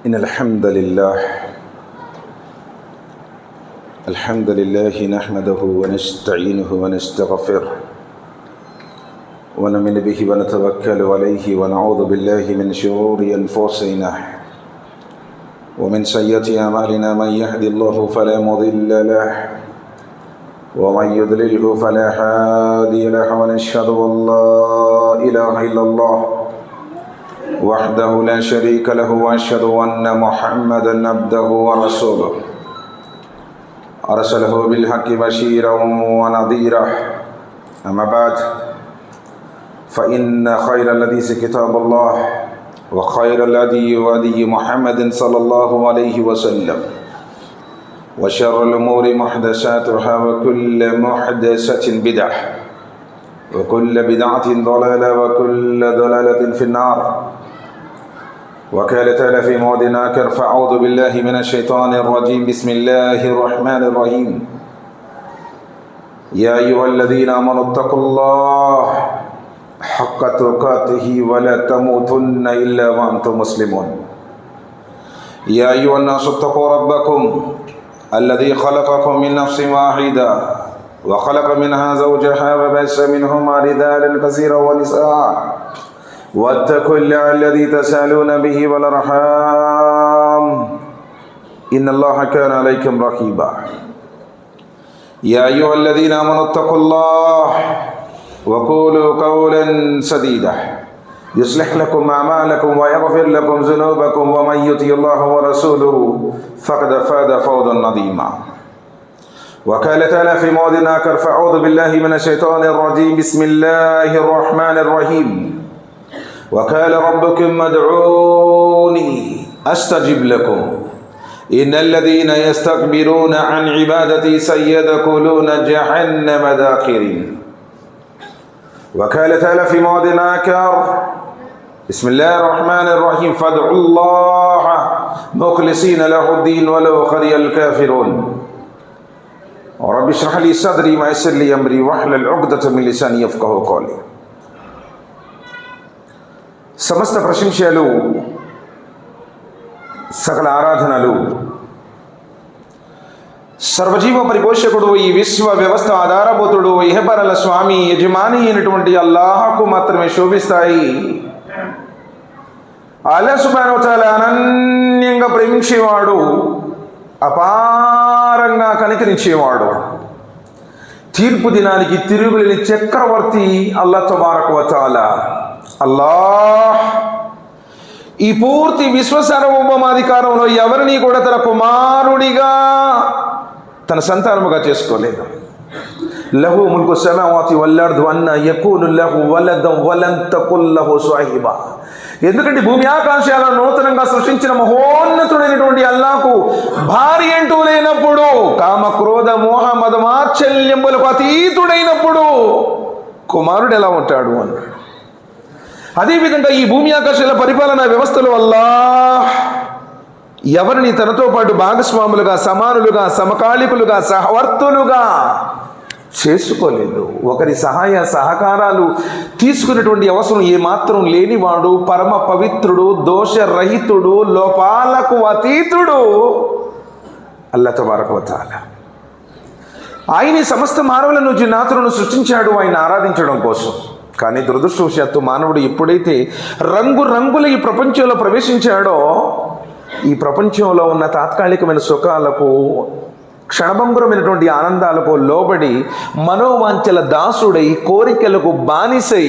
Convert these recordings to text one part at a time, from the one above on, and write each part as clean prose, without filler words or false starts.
إن الحمد لله نحمده ونستعينه ونستغفره ونؤمن به ونتوكل عليه ونعوذ بالله من شرور أنفسنا ومن سيئات أعمالنا. من يهد الله فلا مضل له ومن يضلله فلا هادي له ونشهد أن لا إله إلا الله وحده لا شريك له وأشهد أن محمدا عبده ورسوله أرسله بالحق بشيرا ونذيرا. أما بعد فإن خير الحديث كتاب الله وخير الهدي هدي محمد صلى الله عليه وسلم وشر الأمور محدثاتها وكل محدثة بدعة وكل بدعة ضلالة وكل ضلالة في النار. وقال تعالى في موضع آخر: فأعوذ بالله من الشيطان الرجيم. بسم الله الرحمن الرحيم. يا أيها الذين آمنوا اتقوا الله حق تقاته ولا تموتن إلا وأنتم مسلمون. يا أيها الناس اتقوا ربكم الذي خلقكم من نفس واحدة وخلق منها زوجها وبث منهما رجالا كثيرا ونساء واتقوا الله الذي تسألون به والأرحام إن الله كان عليكم رقيبا. يا أيها الذين آمنوا اتقوا الله وقولوا قولا سديدا يصلح لكم أعمالكم ويغفر لكم ذنوبكم ومن يطع الله ورسوله فقد فاز فوزا عظيما. وقال تعالى في موضع آخر: فأعوذ بالله من الشيطان الرجيم. بسم الله الرحمن الرحيم. وقال ربكم ادعوني أستجب لكم إن الذين يستكبرون عن عبادتي سيدخلون جهنم داخرين. وقال تعالى في موضع آخر: بسم الله الرحمن الرحيم. فادعوا الله مخلصين له الدين ولو كره الكافرون. رب اشرح لي صدري ويسر لي أمري واحلل عقدة من لساني يفقهوا قولي. సమస్త ప్రశంసలు సకల ఆరాధనలు సర్వజీవ పరిపోషకుడు, ఈ విశ్వ వ్యవస్థ ఆధారభూతుడు, ఇహపరల స్వామి యజమాని అయినటువంటి అల్లాహకు మాత్రమే శోభిస్తాయి. అల్లాహ్ సుబ్హానహు వ తఆలా అనన్యంగా ప్రేమించేవాడు, అపారంగా కనికరించేవాడు, తీర్పు దినానికి తిరుగులేని చక్రవర్తి అల్లాహ్ తబారక వ తఆలా. అల్లాహ్ ఈ పూర్తి విశ్వ సార్వభౌమాధికారంలో ఎవరిని కూడా తన కుమారుడిగా తన సంతానముగా చేసుకోలేదు. లహు ముల్కు సమావాతి వల్ అర్దు అన్నా యకూను లహు వలదం వలం తకుల్ లహు సాహిబా. ఎందుకంటే భూమి ఆకాశాలను నూతనంగా సృష్టించిన మహోన్నతుడైనటువంటి అల్లాహకు భార్య అంటూ లేనప్పుడు, కామ క్రోధ మోహ మద మాత్సల్యములకు అతీతుడైనప్పుడు కుమారుడు ఎలా ఉంటాడు అన్నాడు. అదేవిధంగా ఈ భూమి ఆకాశాల పరిపాలనా వ్యవస్థల వల్ల ఎవరిని తనతో పాటు భాగస్వాములుగా, సమానులుగా, సమకాలికులుగా, సహవర్తులుగా చేసుకోలేదు. ఒకరి సహాయ సహకారాలు తీసుకునేటువంటి అవసరం ఏమాత్రం లేనివాడు, పరమ పవిత్రుడు, దోషరహితుడు, లోపాలకు అతీతుడు అల్లాహ్ తబారక వ తఆలా. ఆయన సమస్త మానవులను జిన్నాతులను సృష్టించాడు ఆయన ఆరాధించడం కోసం. కానీ దురదృష్టవశాత్తు మానవుడు ఎప్పుడైతే రంగురంగుల ఈ ప్రపంచంలో ప్రవేశించాడో, ఈ ప్రపంచంలో ఉన్న తాత్కాలికమైన సుఖాలకు, క్షణభంగురమైనటువంటి ఆనందాలకు లోబడి మనోవాంఛల దాసుడై, కోరికలకు బానిసై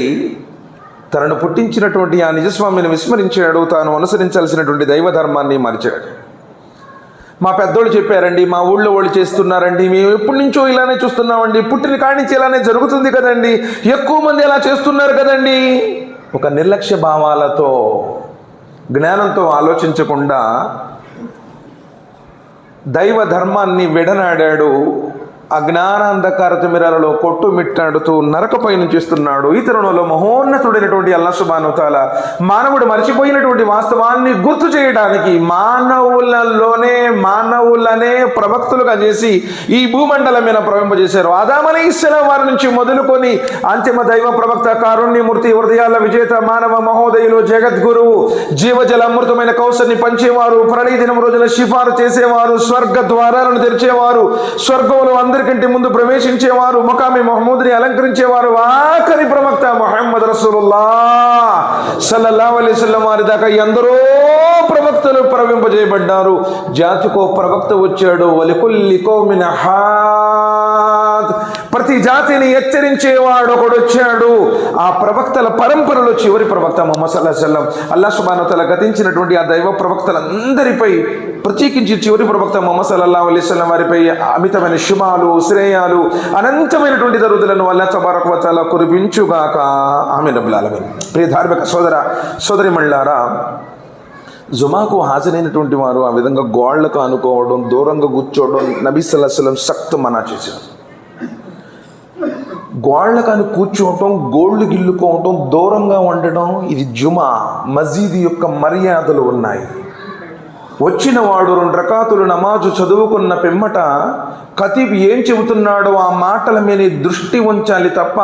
తనను పుట్టించినటువంటి ఆ నిజస్వామిని విస్మరించాడు. తాను అనుసరించాల్సినటువంటి దైవధర్మాన్ని మరిచాడు. మా పెద్దోళ్ళు చెప్పారండి, మా ఊళ్ళో వాళ్ళు చేస్తున్నారండి, మేము ఎప్పటి నుంచో ఇలానే చూస్తున్నామండి, పుట్టిన కాడి నుంచి ఇలానే జరుగుతుంది కదండి, ఎక్కువ మంది ఇలా చేస్తున్నారు కదండి. ఒక నిర్లక్ష్య భావాలతో, జ్ఞానంతో ఆలోచించకుండా దైవ ధర్మాన్ని విడనాడాడు. అజ్ఞాన అంధకార తిమిరాలలో కొట్టుమిట్టాడుతూ నరకపై నుంచిస్తున్నాడు. ఈ తరుణంలో మహోన్నతుడైనటువంటి అల్లాహ్ సుబ్హానహు వ తఆలా మానవుడు మర్చిపోయినటువంటి వాస్తవాన్ని గుర్తు చేయడానికి మానవులనే ప్రవక్తలుగా చేసి ఈ భూమండలం మీద ప్రవహింపజేశారు. ఆదాం అలైహిస్సలాం వారి నుంచి మొదలుకొని అంతిమ దైవ ప్రవక్త, కారుణ్యమూర్తి, హృదయాల విజేత, మానవ మహోదయులు, జగద్గురువు, జీవజల అమృతమైన కౌసర్ని పంచేవారు, ప్రళయ దినం రోజున షిఫారు చేసేవారు, స్వర్గ ద్వారాలను తెరిచేవారు, స్వర్గంలో అందరికంటే ముందు ప్రవేశించేవారు, మకామి మహమూద్ని అలంకరించేవారు, ఆఖరి ప్రవక్త ముహమ్మద్ రసూలుల్లాహ్ సల్లల్లాహు అలైహి వసల్లం వారి దాకా ఎందరో ప్రవక్తలు ప్రవహింపజేయబడ్డారు. జాతికో ప్రవక్త వచ్చాడు. వలికుల్లి కౌమిన్ హాద్, ప్రతి జాతిని హెచ్చరించేవాడు ఒకడు వచ్చాడు. ఆ ప్రవక్తల పరంపరలో చివరి ప్రవక్త ముహమ్మద్ సల్లల్లాహు అలైహి వసల్లం. అల్లాహ్ సుబ్హానహు వ తఆలా గతించినటువంటి ఆ దైవ ప్రవక్తలందరిపై, ప్రత్యేకించి చివరి ప్రవక్త ముహమ్మద్ సల్లల్లాహు అలైహి వసల్లం వారిపై అమితమైన శుభాలు, శ్రేయాలు, అనంతమైనటువంటి దరుదులను అల్లాహ్ తబారక వ తఆలా కురిపించుగాక. ఆమీన్ రబ్బిల్ ఆలమీన్. ప్రియ ధార్మిక సోదరిమణులారా, జుమాకు హాజరైనటువంటి వారు ఆ విధంగా గోళ్లకు అనుకోవడం, దూరంగా కూర్చోవడం నబీ సల్లల్లాహు అలైహి వసల్లం సఖ్తు మనా చేశారు. గోళ్లకు కూర్చోవటం, గోళ్ళు గిల్లుకోవటం, దూరంగా ఉండడం, ఇది జుమా మస్జిద్ యొక్క మర్యాదలు ఉన్నాయి. వచ్చిన వాడు 2 రకాతులు నమాజు చదువుకున్న పిమ్మట ఖతీబ్ ఏం చెబుతున్నాడో ఆ మాటల మీద దృష్టి ఉంచాలి తప్ప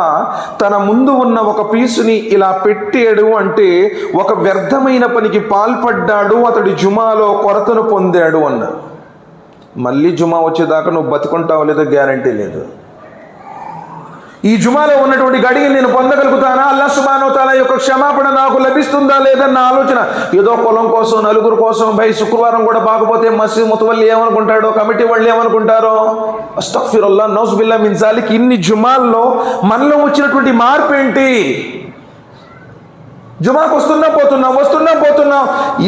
తన ముందు ఉన్న ఒక పీసుని ఇలా పెట్టాడు అంటే ఒక వ్యర్థమైన పనికి పాల్పడ్డాడు, అతడి జుమాలో కొరతను పొందాడు అన్నారు. మళ్ళీ జుమా వచ్చేదాకా నువ్వు బతుకుంటావు లేదో గ్యారంటీ లేదు. ఈ జుమాలో ఉన్నటువంటి గడియలు నేను పొందగలుగుతానా? అల్లాహ్ సుబ్హానహు వ తఆలా యొక్క క్షమాపణ నాకు లభిస్తుందా లేదన్న ఆలోచన. ఏదో కులం కోసం, నలుగురు కోసం, శుక్రవారం కూడా బాగపోతే మస్జిద్ ముతవల్లి ఏమనుకుంటాడో, కమిటీ వాళ్ళు ఏమనుకుంటారో, అస్తగ్ఫిరుల్లాహ్, నౌజు బిల్లాహ్ మిన్ జాలిక్. ఇన్ని జుమాల్లో మనలో వచ్చినటువంటి మార్పు ఏంటి? జుమాకు వస్తున్నాం పోతున్నాం,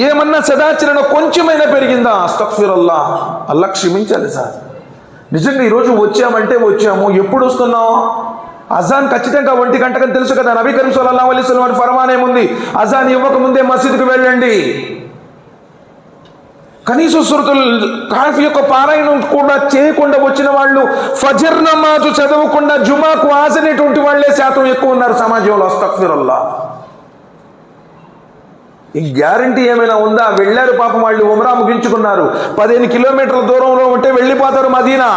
ఏమన్నా సదాచరణ కొంచెమైనా పెరిగిందా? అస్తగ్ఫిరుల్లాహ్, అల్లాహ్ క్షమించాలి సార్. నిజంగా ఈరోజు వచ్చాము. ఎప్పుడు వస్తున్నాం? అజాన్ ఖచ్చితంగా 1 గంటకని తెలుసు కదా. నబీ కరీం సల్లల్లాహు అలైహి వసల్లం వారి ఫర్మాన్ ఏముంది? అజాన్ ఇవ్వకముందే మసీదుకు వెళ్ళండి. కనీసం సూరతుల్ కహఫ్ యొక్క పారాయణం కూడా చేయకుండా వచ్చిన వాళ్ళు, ఫజర్ నమాజు చదవకుండా జుమాకు హాజరైనటువంటి వాళ్ళే శాతం ఎక్కువ ఉన్నారు సమాజంలో. అస్తగ్ఫిరుల్లాహ్. ఈ గ్యారంటీ ఏమైనా ఉందా? వెళ్ళారు పాపం, వాళ్ళు ఉమ్రా ముగించుకున్నారు, 15 కిలోమీటర్ల దూరంలో ఉంటే వెళ్ళిపోతారు మదీనా.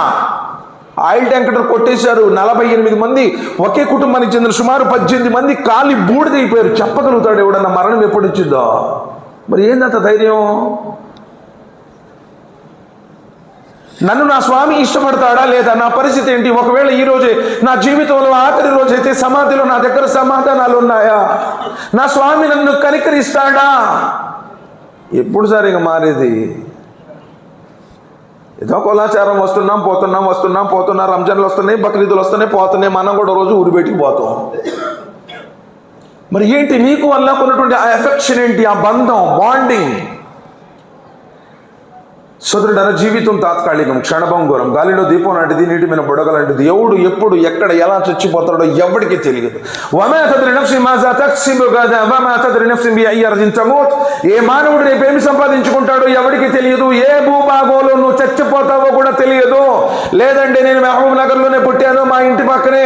ఆయిల్ ట్యాంకర్ కొట్టేశారు. 48 మంది ఒకే కుటుంబానికి చెందిన సుమారు 18 మంది కాలి బూడిదైపోయారు. చెప్పగలుగుతాడు ఎవడన్నా మరణం ఎప్పుడు వచ్చిందో? మరి ఏందంత ధైర్యం? నన్ను నా స్వామి ఇష్టపడతాడా లేదా? నా పరిస్థితి ఏంటి? ఒకవేళ ఈ రోజే నా జీవితంలో ఆఖరి రోజైతే సమాధిలో నా దగ్గర సమాధానాలు ఉన్నాయా? నా స్వామి నన్ను కనికరిస్తాడా? ఎప్పుడు సరిగా మారేది? ఏదో కులాచారం వస్తున్నాం పోతున్నాం. రంజాన్లు వస్తున్నాయి, బక్రీదులు వస్తున్నాయి, పోతున్నాయి. మనం కూడా రోజు ఊరి బయటికి పోతాం. మరి ఏంటి నీకు వల్ల కొన్నటువంటి ఆ ఎఫెక్షన్ ఏంటి? ఆ బంధం, బాండింగ్. సోదరుడన జీవితం తాత్కాలికం, క్షణభంగురం, గాలిలో దీపం లాంటిది, నీటి మీద బుడగ లాంటిది. ఎవడు ఎప్పుడు ఎక్కడ ఎలా చచ్చిపోతాడో ఎవడికి తెలియదు. వమా తద్రి నఫ్సి మాజా తక్సిబు గదా వమా తద్రి నఫ్సి బి అయ్యి అర్జిన్ తమూత్. ఏ మానవుడు రేపేమి సంపాదించుకుంటాడో ఎవడికి తెలియదు. ఏ భూభాగంలో నువ్వు చచ్చిపోతావో కూడా తెలియదు. లేదంటే నేను మహబూబ్ నగర్లోనే పుట్టాను, మా ఇంటి పక్కనే,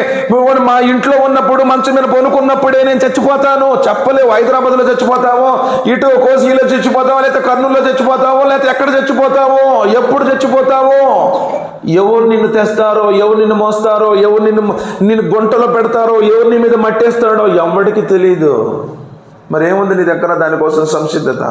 మా ఇంట్లో ఉన్నప్పుడు మంచం మీద పొనుకున్నప్పుడే నేను చచ్చిపోతాను చెప్పలేవు. హైదరాబాద్లో చచ్చిపోతావో, ఇటు కోసిలో చచ్చిపోతావో, లేకపోతే కర్నూలులో చచ్చిపోతావో, లేకపోతే ఎక్కడ చచ్చిపోతావో, ఎప్పుడు చచ్చిపోతావో, ఎవరు నిన్ను తెస్తారో, ఎవరు నిన్ను మోస్తారో, ఎవరు నిన్ను గుంటలో పెడతారో, ఎవరు నీ మీద మట్టేస్తాడో ఎవరికి తెలియదు. మరి ఏముంది నీ దగ్గర దానికోసం సంసిద్ధత?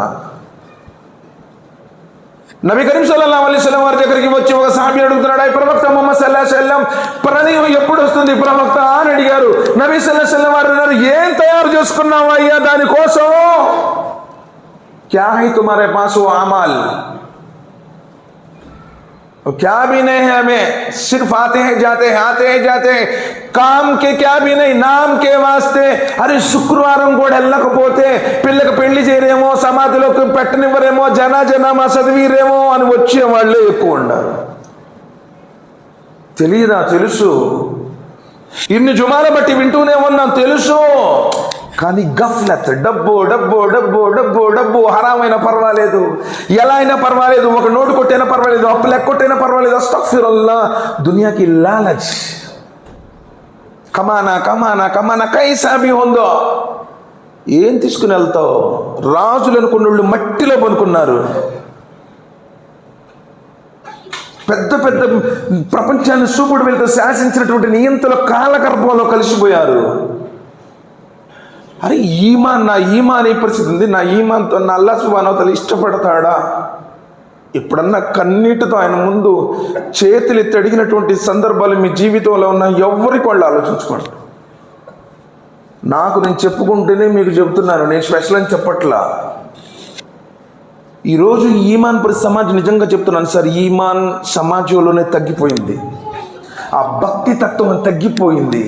నబీ కరీం సల్లల్లాహు అలైహి వసల్లం వారి దగ్గరికి వచ్చి ఒక సహాబీ అడుగుతున్నాడు, అయ్యా ప్రవక్త ముహమ్మద్ సల్లల్లాహు అలైహి వసల్లం ప్రళయం ఎప్పుడు వస్తుంది ప్రవక్త అని అడిగారు. నబీ సల్లల్లాహు అలైహి వసల్లం వారు అన్నారు, ఏం తయారు చేసుకున్నావు అయ్యా దానికోసం? క్యా హై తుమారే పాస్ వో అమాల్, क्या भी नहीं है, हमें सिर्फ आते हैं जाते हैं, काम के क्या भी नहीं, नाम के वास्ते. अरे శుక్రవారం కూడా వెళ్ళకపోతే పిల్లకి పెళ్లి చేయరేమో, సమాధిలోకి పెట్టనివ్వరేమో, జనామా చదివిరేమో అని వచ్చే వాళ్ళే ఎక్కువ ఉన్నారు. తెలియదా? తెలుసు. ఇన్ని జుమాల బట్టి వింటూనే ఉన్నాం, తెలుసు. కానీ గఫ్లత్, డబ్బు డబ్బు డబ్బు డబ్బు డబ్బు, హరామైనా పర్వాలేదు, ఎలా అయినా పర్వాలేదు, ఒక నోటు కొట్టైనా పర్వాలేదు, అప్పు లెక్క కొట్టైనా పర్వాలేదు, అస్తగ్ఫిరుల్లాహ్, దునియాకి లాలచ్, కమానా కమానా కమానా కైసా భీ ఉందో. ఏం తీసుకుని వెళ్తావు? రాజులు అనుకున్నోళ్ళు మట్టిలో పనుకున్నారు. పెద్ద పెద్ద ప్రపంచాన్ని సూపుడు వెళ్తూ శాసించినటువంటి నియంతల కాలగర్భంలో కలిసిపోయారు. అరే నా ఈమాన్ ఏ పరిస్థితి ఉంది? నా ఈమాన్తో నా అల్లాహ్ సుబ్హానహు వ తఆలా ఇష్టపడతాడా? ఎప్పుడన్నా కన్నీటితో ఆయన ముందు చేతులు ఎత్తి అడిగినటువంటి సందర్భాలు మీ జీవితంలో ఉన్న ఎవరికి వాళ్ళు ఆలోచించుకోండి. నాకు నేను చెప్పుకుంటేనే మీకు చెబుతున్నాను, నేను స్పెషల్ అని చెప్పట్లా. ఈరోజు ఈమాన్ సమాజం, నిజంగా చెప్తున్నాను సార్, ఈమాన్ సమాజంలోనే తగ్గిపోయింది. ఆ భక్తి తత్వం తగ్గిపోయింది.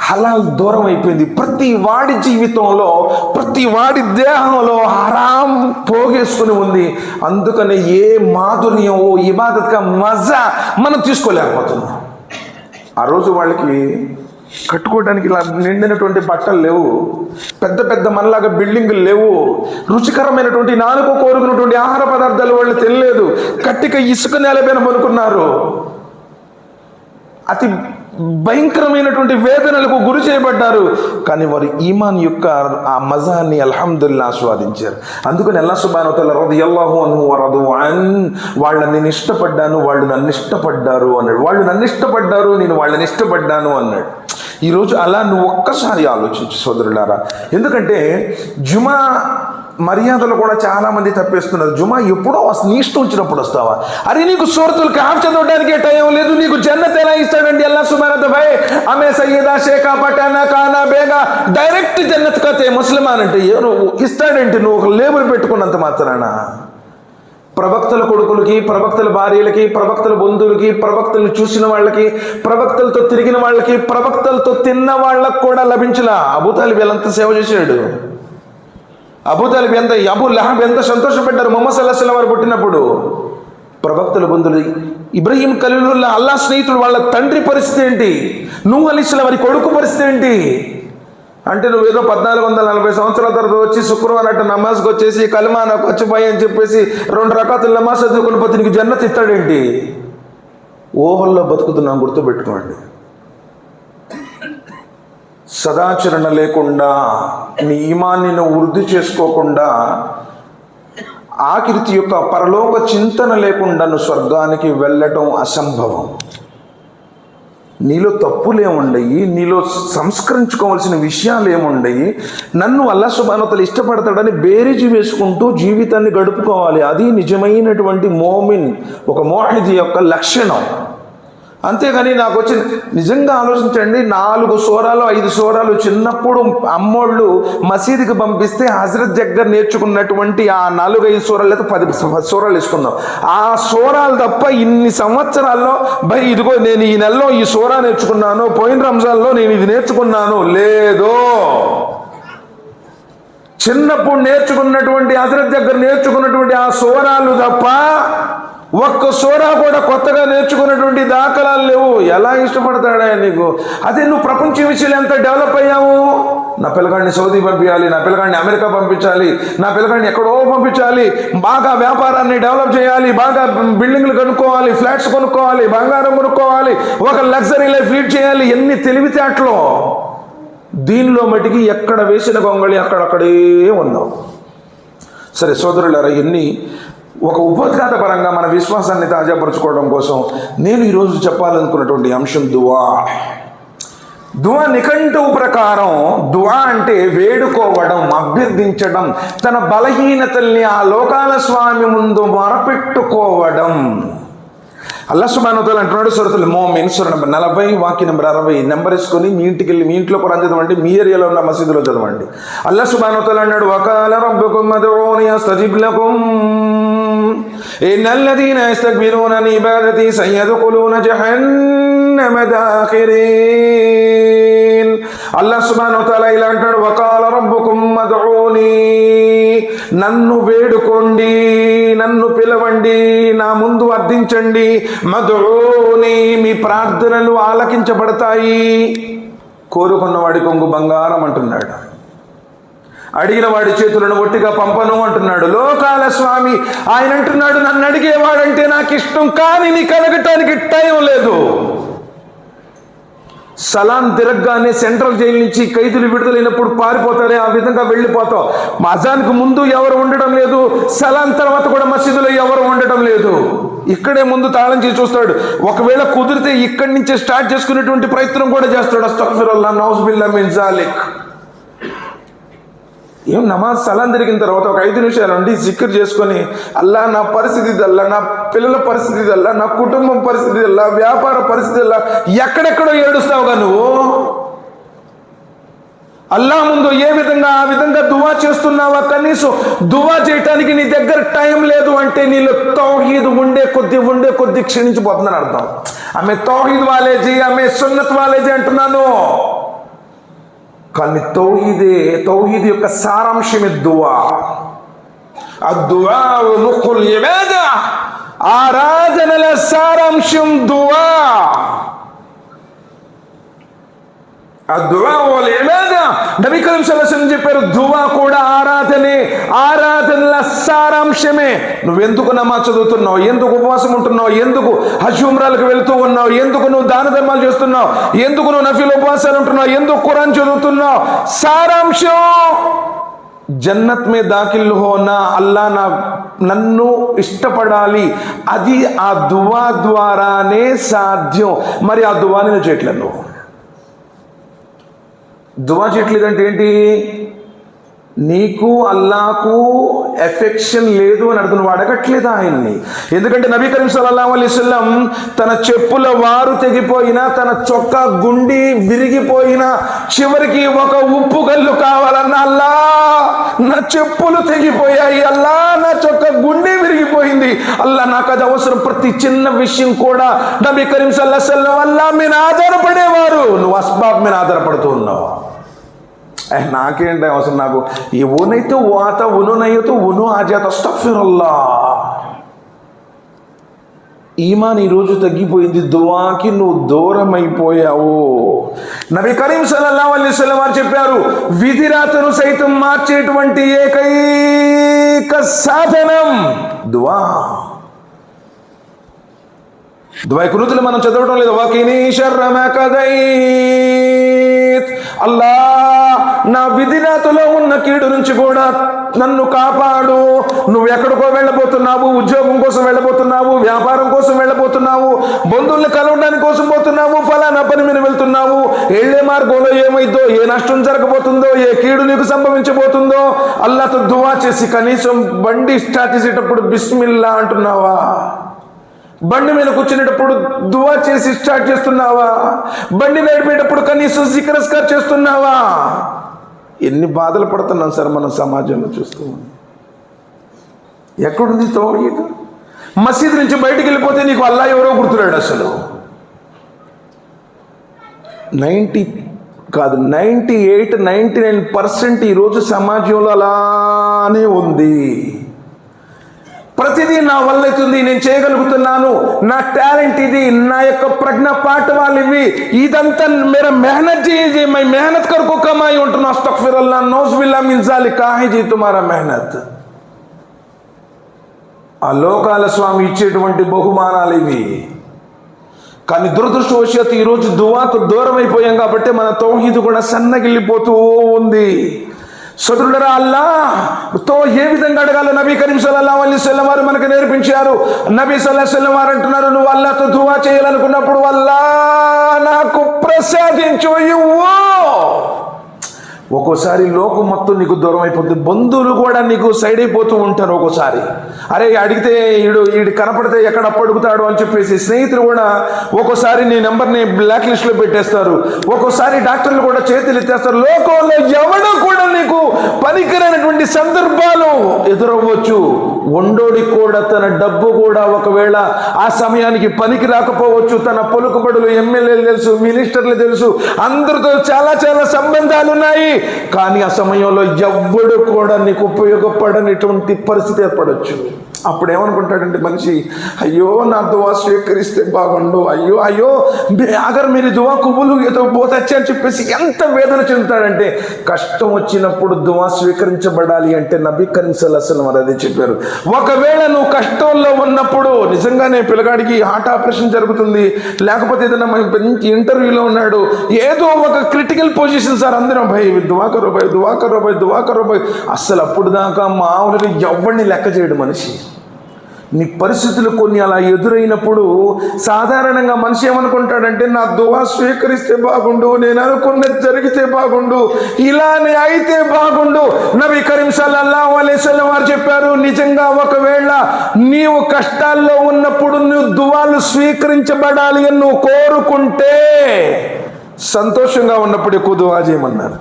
హలాల్ దూరం అయిపోయింది. ప్రతి వాడి జీవితంలో, ప్రతి వాడి దేహంలో హరాం పోగేసుకుని ఉంది. అందుకని ఏ మాధుర్యం, ఓ ఇబాదత్గా మజా మనం తీసుకోలేకపోతున్నాం. ఆ రోజు వాళ్ళకి కట్టుకోవడానికి ఇలా నిండినటువంటి బట్టలు లేవు, పెద్ద పెద్ద మనలాగా బిల్డింగులు లేవు, రుచికరమైనటువంటి నాలుగు కోరుకున్నటువంటి ఆహార పదార్థాలు వాళ్ళు తెలియలేదు. కట్టిక ఇసుక నేలపైన పనుకున్నారు. అతి భయంకరమైనటువంటి వేదనలకు గురి చేయబడ్డారు. కానీ వారు ఈమాన్ యొక్క ఆ మజాన్ని అల్హమ్దులిల్లాహ్ ఆస్వాదించారు. అందుకని అల్లాహ్ సుబ్హానహు వ తఆలా రదియల్లాహు అన్హు వ రదు అన్, వాళ్ళని నేను ఇష్టపడ్డాను, వాళ్ళు నన్ను ఇష్టపడ్డారు అన్నాడు. వాళ్ళు నన్ను ఇష్టపడ్డారు, నేను వాళ్ళని ఇష్టపడ్డాను అన్నాడు. ఈరోజు అలా నువ్వు ఒక్కసారి ఆలోచించు సోదరులారా. ఎందుకంటే జుమా మర్యాదలు కూడా చాలా మంది తప్పేస్తున్నారు. జుమా ఎప్పుడో నీ ఇష్టం వచ్చినప్పుడు వస్తావా? అరే నీకు సూరతుల్ కహఫ్ చదవడానికే టైం లేదు, నీకు జన్నత్ ఎలా ఇస్తాడండి అల్లాహ్ సుబ్హానహు వ తఆలా? భాయ్ ఆమె సయ్యదా షేఖా పటానా కానా బేగా డైరెక్ట్ జన్నత్ కతే ముస్లిమాన్ అంటే ఇస్తాడంటే నువ్వు ఒక లేబుల్ పెట్టుకున్నంత మాత్రాన. ప్రవక్తల కొడుకులకి, ప్రవక్తల భార్యలకి, ప్రవక్తల బంధువులకి, ప్రవక్తలను చూసిన వాళ్ళకి, ప్రవక్తలతో తిరిగిన వాళ్ళకి, ప్రవక్తలతో తిన్న వాళ్ళకు కూడా లభించలా. అబూ తాలిబ్ ఎంత సేవ చేశాడు. అబూ తాలిబ్ ఎంత, అబూ లహబ్ ఎంత సంతోషపడ్డారు ముహమ్మద్ సల్లల్లాహు అలైహి వసల్లం వారు పుట్టినప్పుడు. ప్రవక్తల బంధువులు, ఇబ్రహీం ఖలీలుల్లాహ్ అల్లాహ్ స్నేహితుడు, వాళ్ళ తండ్రి పరిస్థితి ఏంటి? నూహ్ అలైహిస్సలాం వారి కొడుకు పరిస్థితి ఏంటి? అంటే నువ్వేదో 1440 సంవత్సరాల తర్వాత వచ్చి శుక్రవారం అట్ట నమాజ్కి వచ్చేసి కలిమా నాకు వచ్చిపోయి అని చెప్పేసి 2 రకాతుల నమాజ్ చదువుకుని పోతే నీకు జన్నత్ ఇస్తాడేంటి? ఓహల్లో బతుకుతున్నాం, గుర్తుపెట్టుకోండి. సదాచరణ లేకుండా, నీ ఈమాన్ని నువ్వు వృద్ధి చేసుకోకుండా, ఆకృతి యొక్క పరలోక చింతన లేకుండా నువ్వు స్వర్గానికి వెళ్ళటం అసంభవం. నీలో తప్పులు ఏముండయి, నీలో సంస్కరించుకోవాల్సిన విషయాలు ఏముండయి. నన్ను అల్లాహ్ సుబ్హానహు వ తఆలా ఇష్టపడతాడని బేరీజు వేసుకుంటూ జీవితాన్ని గడుపుకోవాలి. అది నిజమైనటువంటి మోమిన్, ఒక మోహిద్ యొక్క లక్షణం. అంతేగాని నాకు వచ్చి నిజంగా ఆలోచించండి, 4 సూరాలు 5 సూరాలు చిన్నప్పుడు అమ్మోళ్ళు మసీదుకి పంపిస్తే హజరత్ దగ్గర నేర్చుకున్నటువంటి ఆ 4-5 సూరాలు అయితే 10 సూరాలు వేసుకుందాం. ఆ సూరాలు తప్ప ఇన్ని సంవత్సరాల్లో భయ్ ఇదిగో నేను ఈ నెలలో ఈ సూరా నేర్చుకున్నాను, పోయిన రంజాన్లో నేను ఇది నేర్చుకున్నాను లేదో. చిన్నప్పుడు నేర్చుకున్నటువంటి హజరత్ దగ్గర నేర్చుకున్నటువంటి ఆ సూరాలు తప్ప ఒక్క సూరా కూడా కొత్తగా నేర్చుకున్నటువంటి దాఖలాలు లేవు. ఎలా ఇష్టపడతాడా నీకు? అదే నువ్వు ప్రపంచ విషయాలు ఎంత డెవలప్ అయ్యావు. నా పిల్లగాడిని సౌదీ పంపించాలి, నా పిల్లగాడిని అమెరికా పంపించాలి, నా పిల్లగాడిని ఎక్కడో పంపించాలి, బాగా వ్యాపారాన్ని డెవలప్ చేయాలి, బాగా బిల్డింగ్లు కొనుక్కోవాలి, ఫ్లాట్స్ కొనుక్కోవాలి, బంగారం కొనుక్కోవాలి, ఒక లగ్జరీ లైఫ్ లీడ్ చేయాలి. ఎన్ని తెలివితేటలు! దీనిలో మటుకి ఎక్కడ వేసిన గొంగళి అక్కడక్కడే ఉన్నావు. సరే సోదరులారా, ఎన్ని ఒక ఉపోద్ఘాత పరంగా మన విశ్వాసాన్ని తాజాపరచుకోవడం కోసం నేను ఈరోజు చెప్పాలనుకున్నటువంటి అంశం దువా. దువా నిఘంటువు ప్రకారం దువా అంటే వేడుకోవడం, అభ్యర్థించడం, తన బలహీనతల్ని ఆ లోకాల స్వామి ముందు మొరపెట్టుకోవడం. అల్లాహ్ సుబ్హానహు వ తఆలా అంటున్నాడు సూరతుల్ ముమిన్ సూర నంబర్ 40 వాక్య నంబర్ 60 నెంబర్ వేసుకొని మీ ఇంటికి వెళ్ళి మీ ఇంట్లో ఖురాన్ చదవండి, మీ ఏరియాలో ఉన్న మసీదులో చదవండి. అల్లాహ్ సుబ్హానహు వ తఆలా అన్నాడు వకాల రబ్బుకుమ్ అదుఊని అస్తజిబ్ లకుమ్ ఇన్నల్లదీన యస్తక్బిరూన అన్ ఇబాదతి సయద్ఖులూన జహన్నమ దాఖిరీన్. అల్లాహ్ సుబ్హానహు వ తఆలా ఇలా అంటాడు వకాల రబ్బుకుమ్ అదుఊని, నన్ను వేడుకోండి, నన్ను పిలవండి, నా ముందు అర్థించండి. మదుఊని, మీ ప్రార్థనలు ఆలకించబడతాయి. కోరుకున్నవాడి కొంగు బంగారం అంటున్నాడు. అడిగిన వాడి చేతులను ఒట్టిగా పంపను అంటున్నాడు. లోకాల స్వామి ఆయన అంటున్నాడు, నన్ను అడిగేవాడంటే నాకు ఇష్టం, కానీ నీకు అడగటానికి టైం లేదు. సలాం తిరగగానే సెంట్రల్ జైలు నుంచి ఖైదీలు విడుదలైనప్పుడు పారిపోతారే, ఆ విధంగా వెళ్ళిపోతావు. అజాన్కు ముందు ఎవరు ఉండడం లేదు, సలాం తర్వాత కూడా మసీదులో ఎవరు ఉండడం లేదు. ఇక్కడే ముందు తాళం చేసి చూస్తాడు. ఒకవేళ కుదిరితే ఇక్కడి నుంచే స్టార్ట్ చేసుకునేటువంటి ప్రయత్నం కూడా చేస్తాడు. అస్తగ్ఫిరుల్లాహ్, నౌజుబిల్లాహ్ మిన్ జాలిక్. ఏం నమాజ్ సలాం తిరిగిన తర్వాత ఒక 5 నిమిషాలు ఉండి జిక్ర్ చేసుకొని, అల్లా నా పరిస్థితి అల్లా, నా పిల్లల పరిస్థితి అల్లా, నా కుటుంబం పరిస్థితి అల్లా, వ్యాపార పరిస్థితి అల్లా, ఎక్కడెక్కడో ఏడుస్తావుగా నువ్వు. అల్లా ముందు ఏ విధంగా ఆ విధంగా దువా చేస్తున్నావా? కనీసం దువా చేయటానికి నీ దగ్గర టైం లేదు అంటే నీలో తౌహీద్ ఉండే కొద్ది క్షీణించిపోతుందని అర్థం. ఆమె తౌహీద్ వాలేజీ, ఆమె సున్నత్ వాలేజీ అంటున్నాను. కానీ తౌహీద్ యొక్క సారాంశమే దువా. అద్దుఆ ముఖుల్ ఇబాదా, ఆరాధనల సారాంశం దువా. అద్దుఆ వల్ ఇబాదా, నబీ కరీం సల్లల్లాహు అలైహి వసల్లం చెప్పారు, దువా కూడా ఆరాధనల సారాంశమే. నువ్వెందుకు నమాజ్ చదువుతున్నావు, ఎందుకు ఉపవాసం ఉంటున్నావు, ఎందుకు హజ్ ఉమ్రాలకు వెళుతూ ఉన్నావు, ఎందుకు నువ్వు దాన ధర్మాలు చేస్తున్నావు, ఎందుకు నువ్వు నఫీల్ ఉపవాసాలు ఉంటున్నావు, ఎందుకు ఖురాన్ చదువుతున్నావు? సారాంశం జన్నత్ మే దాఖిల్ హోనా, అల్లా నన్ను ఇష్టపడాలి, అది ఆ దువా ద్వారానే సాధ్యం. మరి ఆ దువాని నువ్వు చేయట్లేదు. నువ్వు దువా చేయట్లేదంటే ఏంటి? నీకు అల్లాకు ఎఫెక్షన్ లేదు అని అర్థం. నువ్వు అడగట్లేదు ఆయన్ని. ఎందుకంటే నబీ కరీం సల్లల్లాహు అలైహి వసల్లం తన చెప్పుల వారు తెగిపోయినా, తన చొక్కా గుండి విరిగిపోయినా, చివరికి ఒక ఉప్పు కల్లు కావాలన్న, అల్లా నా చెప్పులు తెగిపోయాయి, అల్లా నా చొక్కా గుండి విరిగిపోయింది, అల్లా నాకు అది అవసరం. ప్రతి చిన్న విషయం కూడా నబీ కరీం సల్లల్లాహు అలైహి వసల్లం అల్లా మీద ఆధారపడేవారు. నువ్వు అస్బాబ్ మీద ఆధారపడుతూ ఉన్నావు. నాకేంటి అవసరం, నాకు ఈ ఊనైతే వాత ఉనునయ్యతో ఉను ఆజాత. అస్తగ్ఫిరుల్లాహ్. ఈమాన్ ఈరోజు తగ్గిపోయింది. దువాకి నువ్వు దూరం అయిపోయావు. నబీ కరీం సల్లల్లాహు అలైహి వసల్లం వారు చెప్పారు, విధిరాతను సైతం మార్చేటువంటి ఏకైక సాధనం దువా. దువా కునుతులు మనం చదవడం లేదు. వకినీ షర్ర మా కదైత్, అల్లా నా విధిరాతలో ఉన్న కీడు నుంచి కూడా నన్ను కాపాడు. నువ్వు ఎక్కడికో వెళ్ళబోతున్నావు, ఉద్యోగం కోసం వెళ్ళబోతున్నావు, వ్యాపారం కోసం వెళ్ళబోతున్నావు, బంధువుల్ని కలవడానికి కోసం పోతున్నావు, ఫలానా పని మీద వెళ్తున్నావు. వెళ్ళే మార్గంలో ఏమైందో, ఏ నష్టం జరగబోతుందో, ఏ కీడు నీకు సంభవించబోతుందో, అల్లాతో దువా చేసి కనీసం బండి స్టార్ట్ చేసేటప్పుడు బిస్మిల్లా అంటున్నావా? బండి మీద కూర్చునేటప్పుడు దువా చేసి స్టార్ట్ చేస్తున్నావా? బండి నడిపేటప్పుడు కనీసం జిక్రస్కార్ చేస్తున్నావా? ఎన్ని బాధలు పడుతున్నాం సార్ మనం సమాజంలో చూస్తూ. ఎక్కడుంది తౌహీద్? మసీద్ నుంచి బయటికి వెళ్ళిపోతే నీకు అల్లా ఎవరో గుర్తురాడు. అసలు 98-99% ఈరోజు సమాజంలో అలానే ఉంది. ప్రతిదీ నా వల్ల అవుతుంది, నేను చేయగలుగుతున్నాను, నా టాలెంట్ ఇది, నా యొక్క ప్రజ్ఞ పాఠవాలు ఇవి, ఇదంతా మేరా మెహనత్ చేయి, మై మెహనత్ కర్కో కమాయి ఉంటున్నా. అస్తగ్ఫిరుల్లాహ్, నౌజుబిల్లాహ్ మిన్ జాలిక్, కాహే జీ తుమారా మెహనత్. ఆ లోకాల స్వామి ఇచ్చేటువంటి బహుమానాలు ఇవి. కానీ దురదృష్టవశాత్తు ఈరోజు దువాకు దూరం అయిపోయాం కాబట్టి మన తౌహీద్ కూడా సన్నగిల్లిపోతూ ఉంది. సోదరులారా, అల్లాహ్తో ఏ విధంగా అడగాలో నబీ కరీం సల్లల్లాహు అలైహి వసల్లం వారు మనకు నేర్పించారు. నబీ సల్లల్లాహు అలైహి వసల్లం వారు అంటున్నారు, నువ్వు అల్లాహ్తో దువా చేయాలనుకున్నప్పుడు, అల్లాహ్ నాకు ప్రసాదించు, ఇవ్వు. ఒక్కోసారి లోకం మొత్తం నీకు దూరం అయిపోతుంది. బంధువులు కూడా నీకు సైడ్ అయిపోతూ ఉంటారు. ఒక్కోసారి అరే అడిగితే ఈడు కనపడితే ఎక్కడ అడుగుతాడు అని చెప్పేసి స్నేహితులు కూడా ఒక్కోసారి నీ నెంబర్ని బ్లాక్ లిస్ట్లో పెట్టేస్తారు. ఒక్కోసారి డాక్టర్లు కూడా చేతులు ఎత్తేస్తారు. లోకంలో ఎవడో కూడా నీకు పనికిరైనటువంటి సందర్భాలు ఎదురవ్వచ్చు. వండోడికి కూడా తన డబ్బు కూడా ఒకవేళ ఆ సమయానికి పనికి రాకపోవచ్చు. తన పలుకుబడులు ఎమ్మెల్యేలు తెలుసు, మినిస్టర్లు తెలుసు, అందరితో చాలా చాలా సంబంధాలు ఉన్నాయి. కానీ ఆ సమయంలో ఎవ్వడు కూడా నీకు ఉపయోగపడనటువంటి పరిస్థితి ఏర్పడవచ్చు. అప్పుడు ఏమనుకుంటాడంటే మనిషి, అయ్యో నా దువా స్వీకరిస్తే బాగుండు, అయ్యో అయ్యో అగర్ మీరు దువా కుబులు ఏదో పోతచ్చే అని చెప్పేసి ఎంత వేదన చెందుతాడంటే, కష్టం వచ్చినప్పుడు దువా స్వీకరించబడాలి అంటే నబీ కరీం సల్లల్లాహు అలైహి వసల్లం అదే చెప్పారు. ఒకవేళ నువ్వు కష్టంలో ఉన్నప్పుడు, నిజంగానే పిల్లగాడికి హార్ట్ ఆపరేషన్ జరుగుతుంది, లేకపోతే ఏదైనా ఇంటర్వ్యూలో ఉన్నాడు, ఏదో ఒక క్రిటికల్ పొజిషన్ సార్, అందరం భయ్ దువా కరో భయ్ దువా కరో భయ్ దువా కరో భయ్, అస్సలు అప్పుడు దాకా మామూలుగా ఎవరిని లెక్క చేయడు మనిషి. నీ పరిస్థితులు కొన్ని అలా ఎదురైనప్పుడు సాధారణంగా మనిషి ఏమనుకుంటాడంటే, నా దువా స్వీకరిస్తే బాగుండు, నేను అనుకున్నది జరిగితే బాగుండు, ఇలానే అయితే బాగుండు. నబీ కరీం సల్లల్లాహు అలైహి వసల్లం వారు చెప్పారు, నిజంగా ఒకవేళ నీవు కష్టాల్లో ఉన్నప్పుడు నువ్వు దువాలు స్వీకరించబడాలి అని నువ్వు కోరుకుంటే, సంతోషంగా ఉన్నప్పుడు ఎక్కువ దువా చేయమన్నారు.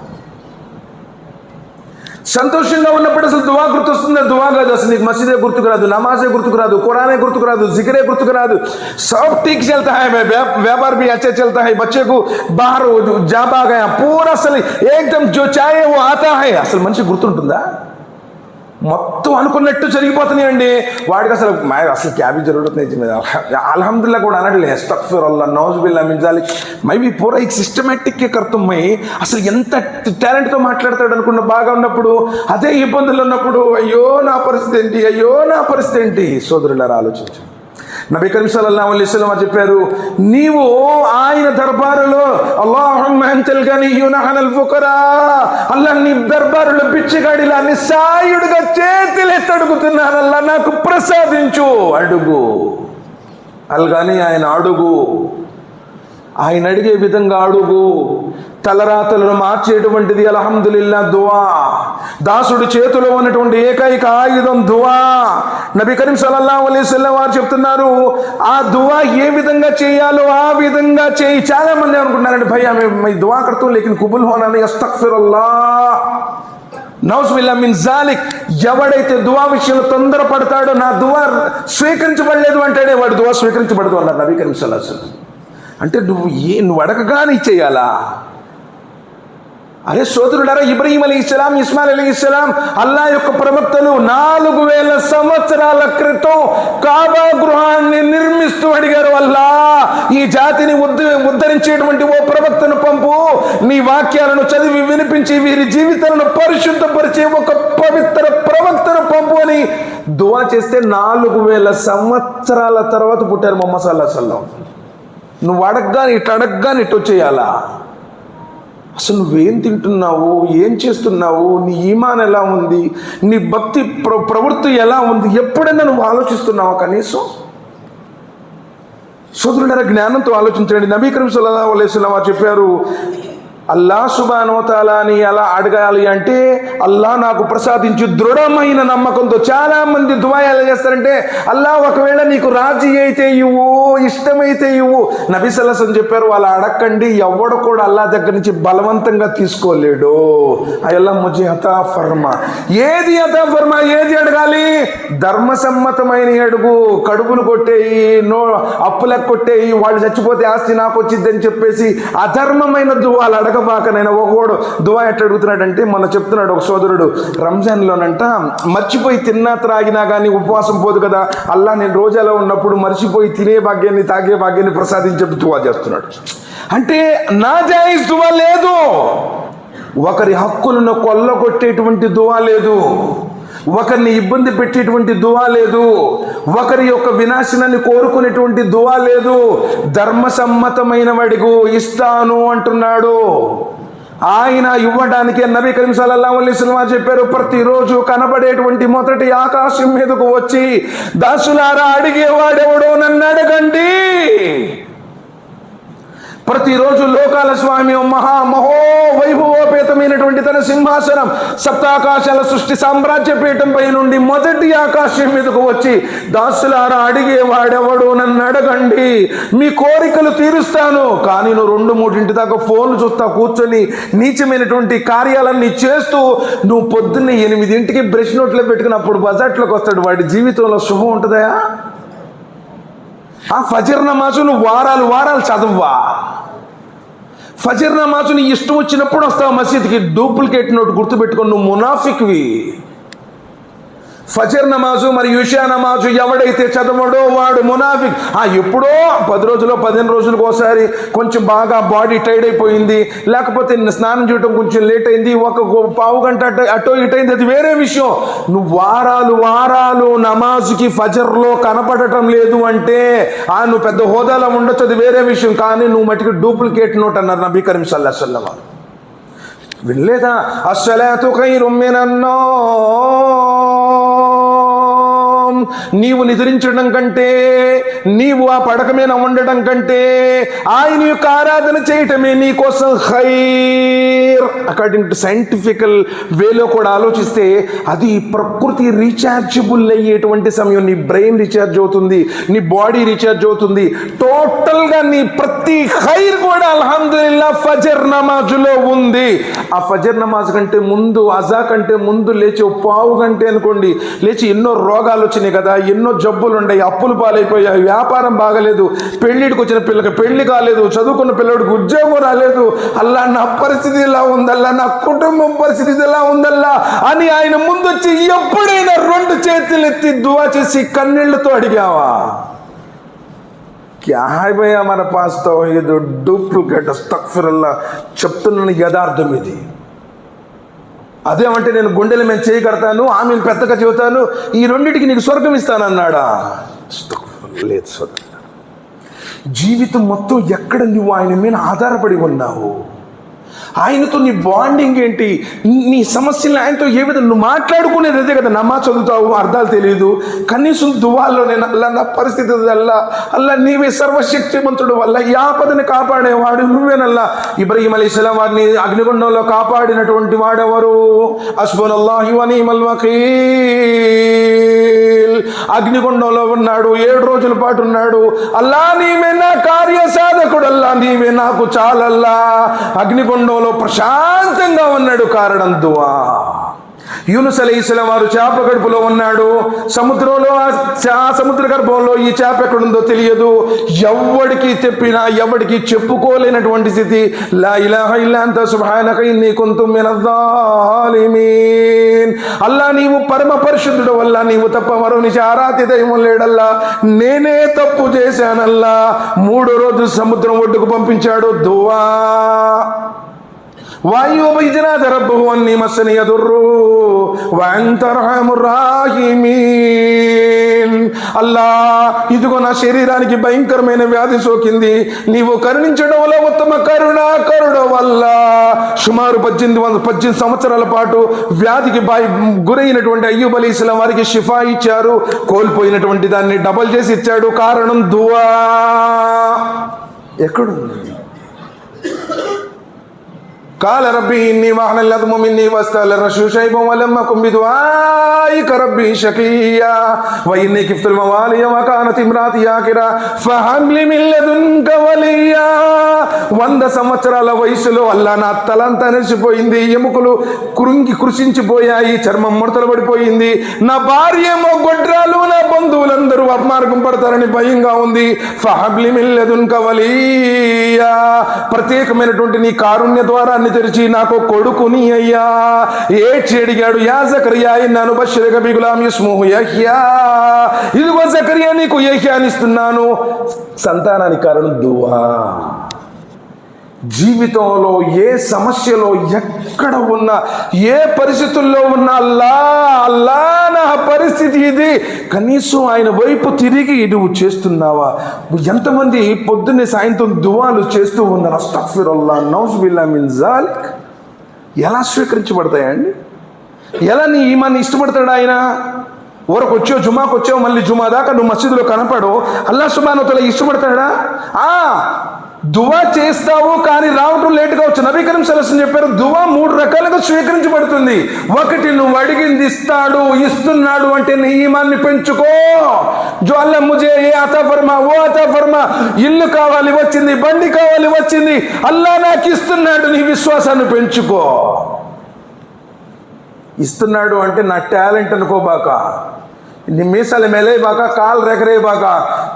సంతోషంగా ఉన్నప్పుడు అసలు దువా గుర్తొస్తుంది, దువా కాదు అసలు నీకు మసీదే గుర్తుకు రాదు, నమాజే గుర్తుకు రాదు, ఖురానే గుర్తుకు రాదు, జిక్రే గుర్తుకు రాదు. सब ठीक चलता है, व्यापार भी अच्छा चलता है, बच्चे को बाहर जॉब आ गया, पूरा असल एकदम जो चाहे वो आता है. అసలు మనిషి గుర్తుంటుందా? మొత్తం అనుకున్నట్టు జరిగిపోతున్నాయండి. వాడికి అసలు క్యాబీ జరుగుతుంది, అల్హమ్దుల్లా కూడా అనట్లే, అస్తగ్ఫిరుల్లాహ్ నౌజుబిల్లాహ్ మిన్ జాలిక్, మైబీ పూరా ఈ సిస్టమేటిక్ కర్తమై అసలు ఎంత టాలెంట్తో మాట్లాడతాడు అనుకున్న. బాగా ఉన్నప్పుడు, అదే ఇబ్బందులు ఉన్నప్పుడు అయ్యో నా పరిస్థితి ఏంటి, అయ్యో నా పరిస్థితి ఏంటి. సోదరులారా ఆలోచించు. నబీ కరీం సల్లల్లాహు అలైహి వసల్లం చెప్పారు, నీవు ఆయన దర్బారులో అల్లాహుమ్మా అంతల్ గనియ్యు నహనల్ ఫుకరా, అల్లాహ్ నీ దర్బారులో బిచ్చగాడిలా నిస్సాయుడిగా చేతులెత్తి అడుగుతున్నాను, అల్లాహ్ నాకు ప్రసాదించు అడుగు. అల్గాని ఆయన అడుగు, ఆయన అడిగే విధంగా అడుగు. తలరాతలను మార్చేటువంటిది అల్హమ్దులిల్లాహ్ దువా. దాసుడి చేతిలో ఉన్నటువంటి ఏకైక ఆయుధం దువా. నబీ కరీం సల్లల్లాహు అలైహి వసల్లం వారు చెప్తున్నారు, ఆ దువా ఏ విధంగా చేయాలో ఆ విధంగా చేయి. చాలా మంది అనుకుంటున్నారంటే, భయ్యా మేము దువా కర్తూ లేకిన్ కుబుల్ హోనా నహీ, అస్తగ్ఫిరుల్లాహ్ నౌజుబిల్లాహ్ మిన్ జాలిక్. ఎవడైతే దువా విషయంలో తొందరపడతాడో, నా దువా స్వీకరించబడలేదు అంటాడే, వాడు దువా స్వీకరించబడదు అన్నారు నబీ కరీం సల్లల్లాహు అలైహి వసల్లం. అంటే నువ్వు అడగగానే ఇచ్చేయాలా? అరే సోదరుడారా, ఇబ్రహీం అలైహిస్సలాం, ఇస్మాయిల్ అలైహిస్సలాం, అల్లా యొక్క ప్రవక్తలు 4000 సంవత్సరాల క్రితం కాబా గృహాన్ని నిర్మిస్తూ అడిగారు, అల్లా ఈ జాతిని ఉద్ధరించేటువంటి ఓ ప్రవక్తను పంపు, నీ వాక్యాలను చదివి వినిపించి వీరి జీవితాలను పరిశుద్ధపరిచే ఒక పవిత్ర ప్రవక్తను పంపు అని దువా చేస్తే 4000 సంవత్సరాల తర్వాత పుట్టారు ముహమ్మద్ సల్లల్లాహు అలైహి వసల్లం. నువ్వు అడగగానే ఇటు వచ్చేయాలా? అసలు నువ్వేం తింటున్నావు, ఏం చేస్తున్నావు, నీ ఈమాన్ ఎలా ఉంది, నీ భక్తి ప్రవృత్తి ఎలా ఉంది, ఎప్పుడైనా నువ్వు ఆలోచిస్తున్నావా కనీసం? సోదరులారా, జ్ఞానంతో ఆలోచించండి. నబీ కరీం సల్లల్లాహు అలైహి వసల్లం వారు చెప్పారు, అల్లా సుబ్హానహు వ తఆలాని ఎలా అడగాలి అంటే, అల్లా నాకు ప్రసాదించి దృఢమైన నమ్మకంతో. చాలా మంది దువా ఎలా చేస్తారంటే, అల్లా ఒకవేళ నీకు రాజీ అయితే ఇవ్వు, ఇష్టమైతే ఇవ్వు. నబీ సల్లల్లాహు అలైహి వసల్లం చెప్పారు, అలా అడగండి, ఎవడు కూడా అల్లా దగ్గర నుంచి బలవంతంగా తీసుకోలేడు. అల్లా ముజే అతా ఫర్మా, ఏది అతా ఫర్మా, ఏది అడగాలి? ధర్మసమ్మతమైన అడుగు. కడుపులు కొట్టేయి, అప్పులకు కొట్టేయి, వాళ్ళు చచ్చిపోతే ఆస్తి నాకు వచ్చిద్దని చెప్పేసి అధర్మమైన దువాలు అడగ బాకనైనా. ఒకడు దువా ఎట్లా అడుగుతున్నాడంటే, మొన్న చెప్తున్నాడు ఒక సోదరుడు, రంజాన్లోనంట మర్చిపోయి తిన్నా త్రాగినా కానీ ఉపవాసం పోదు కదా, అల్లా నేను రోజాలో ఉన్నప్పుడు మర్చిపోయి తినే భాగ్యాన్ని తాగే భాగ్యాన్ని ప్రసాదించి దువా చేస్తున్నాడు. అంటే నాజాయిజ్ దువా లేదు, ఒకరి హక్కులను కొల్లగొట్టేటువంటి దువా లేదు, ఒకరిని ఇబ్బంది పెట్టేటువంటి దువా లేదు, ఒకరి యొక్క వినాశనాన్ని కోరుకునేటువంటి దువా లేదు. ధర్మసమ్మతమైన వాడికి ఇస్తాను అంటున్నాడు. ఆయన ఇవ్వడానికే నబీ కరీం సల్లల్లాహు అలైహి వసల్లం చెప్పారు, ప్రతిరోజు కనబడేటువంటి మొదటి ఆకాశం మీదకు వచ్చి, దాసులారా అడిగేవాడెవడో నన్ను అడగండి. ప్రతిరోజు లోకాల స్వామి వైభవోపేతమైనటువంటి తన సింహాసనం సప్తాకాశాల సృష్టి సామ్రాజ్య పీఠంపై నుండి మొదటి ఆకాశం మీదకు వచ్చి, దాసులారా అడిగేవాడెవడు నన్ను అడగండి, మీ కోరికలు తీరుస్తాను. కానీ నువ్వు 2-3 దాకా ఫోన్లు చూస్తా కూర్చొని నీచమైనటువంటి కార్యాలన్నీ చేస్తూ, నువ్వు పొద్దున్నే 8 బ్రష్ నోట్లో పెట్టుకున్నప్పుడు బజాట్లోకి వస్తాడు. వాడి జీవితంలో శుభం ఉంటుందా? ఆ ఫజర్ నమాజు నువ్వు వారాలు చదవ్వా? ఫజర్ నమాజు నీ ఇష్టం వచ్చినప్పుడు వస్తావు మసీద్కి. డూప్లికేట్ నోట్ గుర్తుపెట్టుకొని, నువ్వు మునాఫిక్వి. ఫజర్ నమాజు మరియు ఇషా నమాజు ఎవడైతే చదవడో వాడు మునాఫిక్. ఎప్పుడో 10 రోజులు 15 రోజులకు ఒకసారి కొంచెం బాగా బాడీ టైర్డ్ అయిపోయింది, లేకపోతే స్నానం చేయడం కొంచెం లేట్ అయింది, ఒక పావు గంట అటో ఇటు అయింది, అది వేరే విషయం. నువ్వు వారాలు నమాజుకి ఫజర్లో కనపడటం లేదు అంటే నువ్వు పెద్ద హోదాలో ఉండొచ్చు, అది వేరే విషయం. కానీ నువ్వు మటుకు డూప్లికేట్ నోట్ అన్నారు నబీ కరీం సల్లల్లాహు అలైహి వసల్లం. వినలేదా? అస్సలాతు ఖైరుం మినన్నౌమ్, నీవు నిద్రించడం కంటే, నీవు ఆ పడక మీద ఉండడం కంటే ఆయన యొక్క ఆరాధన చేయటమే నీ కోసం ఖైర్. అకార్డింగ్ టు సైంటిఫికల్ వేలో కూడా ఆలోచిస్తే అది ప్రకృతి రీఛార్జబుల్ అయ్యేటువంటి సమయం. నీ బ్రెయిన్ రీఛార్జ్ అవుతుంది, నీ బాడీ రీఛార్జ్ అవుతుంది, టోటల్గా నీ ప్రతి ఖైర్ కూడా అల్హమ్దులిల్లా ఫజర్ నమాజులో ఉంది. ఆ ఫజర్ నమాజ్ కంటే ముందు, అజా కంటే ముందు లేచి పావు గంట అనుకోండి, లేచి ఎన్నో రోగాలు వచ్చినాయి కదా, ఎన్నో జబ్బులు ఉన్నాయి, అప్పులు పాలైపోయాయి, వ్యాపారం బాగలేదు, పెళ్లిడికి వచ్చిన పిల్లకి పెళ్లి కాలేదు, చదువుకున్న పిల్లడికి ఉద్యోగం రాలేదు, అల్లా నా పరిస్థితి ఇలా ఉందల్లా, నా కుటుంబం పరిస్థితి ఇలా ఉందల్లా అని ఆయన ముందొచ్చి ఎప్పుడైనా 2 చేతులు ఎత్తి దువా చేసి కన్నీళ్లతో అడిగావా? క్యా హై భయ్యా మన పాస్ తౌహీద్ డూప్లికేట్. అస్తగ్ఫిరుల్లాహ్, చెప్తున్నాను యథార్థం ఇది. అదేమంటే నేను గుండెల మేము చేయగడతాను, ఆమెను పెద్దగా చెబుతాను, ఈ రెండింటికి నీకు స్వర్గం ఇస్తానన్నాడా? లేదు సోదరు, జీవితం మొత్తం ఎక్కడ నువ్వు ఆయన మీద ఆధారపడి ఉన్నావు, ఆయనతో నీ బాండింగ్ ఏంటి, నీ సమస్యలు ఆయనతో ఏ విధంగా నువ్వు మాట్లాడుకునేది అదే కదా. నమాజ్ చదువుతావు, అర్థాలు తెలియదు, కనీసం దువాల్లో నేను అల్లా నా పరిస్థితి అల్లా నీవే సర్వశక్తిమంతుడు, వల్ల ఈ ఆపదని కాపాడేవాడు నువ్వేనల్లా. ఇబ్రాహీం అలైహిస్సలాం వారిని అగ్నిగుండంలో కాపాడినటువంటి వాడెవరు? హస్బునల్లాహు వ ని'మల్ వకీల్. అగ్నిగుండంలో ఉన్నాడు, 7 రోజుల పాటు ఉన్నాడు. అల్లా నీవే నా కార్య సాధకుడు, అల్లా నీవే నాకు చాలల్లా. అగ్నిగుండంలో ప్రశాంతంగా ఉన్నాడు, కారణం దువా. యూనుస్ అలైహిస్సలాం వారు చేప గడుపులో ఉన్నాడు, సముద్రంలో, ఆ సముద్ర గర్భంలో ఈ చేప ఎక్కడుందో తెలియదు, ఎవడికి చెప్పినా ఎవడికి చెప్పుకోలేనటువంటి స్థితి. లా ఇలాహ ఇల్లా అంత సుబ్హానక ఇన్నీ కున్తు మినజ్జాలిమీన్. అల్లా నీవు పరమ పరిశుద్ధుడు, వల్ల నీవు తప్ప మరో నిజ ఆరాధ్య దైవం లేడల్లా, నేనే తప్పు చేశానల్లా. 3వ రోజు సముద్రం ఒడ్డుకు పంపించాడు దువా. వాయువు ఇజ్నాద రబ్బహు అన్నీ మస్సని యదుర్రు వ అంత అర్హముర్ రాహిమీన్. అల్లా, ఇదిగో నా శరీరానికి భయంకరమైన వ్యాధి సోకింది, నీవు కరుణించడం వల్ల ఉత్తమ కరుణాకరుడు వల్ల. సుమారు 18 సంవత్సరాల పాటు వ్యాధికి గురైనటువంటి అయ్యూబ్ అలైహిస్సలాం వారికి షిఫా ఇచ్చారు, కోల్పోయినటువంటి దాన్ని డబల్ చేసి ఇచ్చాడు, కారణం దువా. ఎక్కడుంది? قال ربي إني وهن العظم مني واستعل الرأس شيبا ولم أكن بدعائك ربي شقيا وإني خفت الموالي وكانت امرأتي عاقرا فهب لي من لدنك وليا. 100 సంవత్సరాల వయసులో అల్లా నా తలంతా నెరిసిపోయింది, ఎముకలు కృషించిపోయాయి, చర్మం ముడతలు పడిపోయింది, నా భార్య ఏమో గొడ్రాలు, నా బంధువులందరూ అపమార్గం పడతారని భయంగా ఉంది. ఫహబ్ లీ మిన్ లదున్క వలియా, ప్రత్యేకమైనటువంటి నీ కారుణ్య ద్వారా తెరిచి నాకు కొడుకుని అయ్యా. ఏడ్చి అడిగాడు, యా జకరియా ఇన్నాను బషిరక బిగులాం యస్ముహు యహ్యా. ఇదిగో జకరియా, నీకు యహ్యాని ఇస్తున్నాను. సంతానానికి కారణం దువా. జీవితంలో ఏ సమస్యలో ఎక్కడ ఉన్నా, ఏ పరిస్థితుల్లో ఉన్నా, అల్లా నా పరిస్థితి ఇది, కనీసం ఆయన వైపు తిరిగి నువ్వు చేస్తున్నావా? ఎంతమంది పొద్దున్నే సాయంత్రం దువాలు చేస్తూ ఉన్నారు? అస్తగ్ఫిరుల్లాహ్ నౌజుబిల్లా మిన్ జాలిక్. ఎలా స్వీకరించబడతాయండి? ఎలా నీ ఈమాన్ని ఇష్టపడతాడు ఆయన? ఊరకు వచ్చావు, జుమాకు వచ్చావు, మళ్ళీ జుమా దాకా నువ్వు మసీదులో కనపడవు, అల్లాహ్ సుబ్హానహు వ తఆలా ఇష్టపడతాడా? దువా చేస్తావు కానీ రావటం లేటుగా వచ్చు. నబీ కరీం సల్లల్లాహు అలైహి వసల్లం చెప్పారు, దువా 3 రకాలుగా స్వీకరించబడుతుంది. ఒకటి, నువ్వు అడిగింది ఇస్తాడు, ఇస్తున్నాడు అంటే నీ ఈమాన్ని పెంచుకో. జో అల్లా ముజే ఏ అతా ఫర్మా ఓ అతా ఫర్మా, ఇల్లు కావాలి వచ్చింది, బండి కావాలి వచ్చింది, అల్లా నాకు ఇస్తున్నాడు, నీ విశ్వాసాన్ని పెంచుకో. ఇస్తున్నాడు అంటే నా టాలెంట్ అనుకోబాక, నీ మీసాలు మెలేబాక, కాలు రెగరేబాక.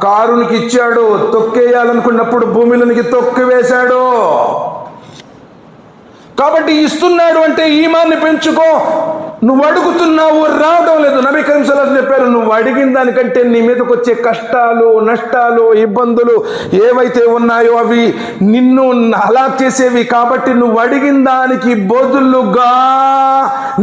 కారునికి ఇచ్చాడు, తొక్కేయాలనుకున్నప్పుడు భూమిలోనికి తొక్కి వేశాడు. కాబట్టి ఇస్తున్నాడు అంటే ఈమాన్ని పెంచుకో. నువ్వు అడుగుతున్నావు, రావడం లేదు. నబీ కరీం సల్లల్లాహు అలైహి వసల్లం చెప్పారు, నువ్వు అడిగిన దానికంటే నీ మీదకి వచ్చే కష్టాలు, నష్టాలు, ఇబ్బందులు ఏవైతే ఉన్నాయో అవి నిన్ను హలాక్ చేసేవి. కాబట్టి నువ్వు అడిగిన దానికి బదులుగా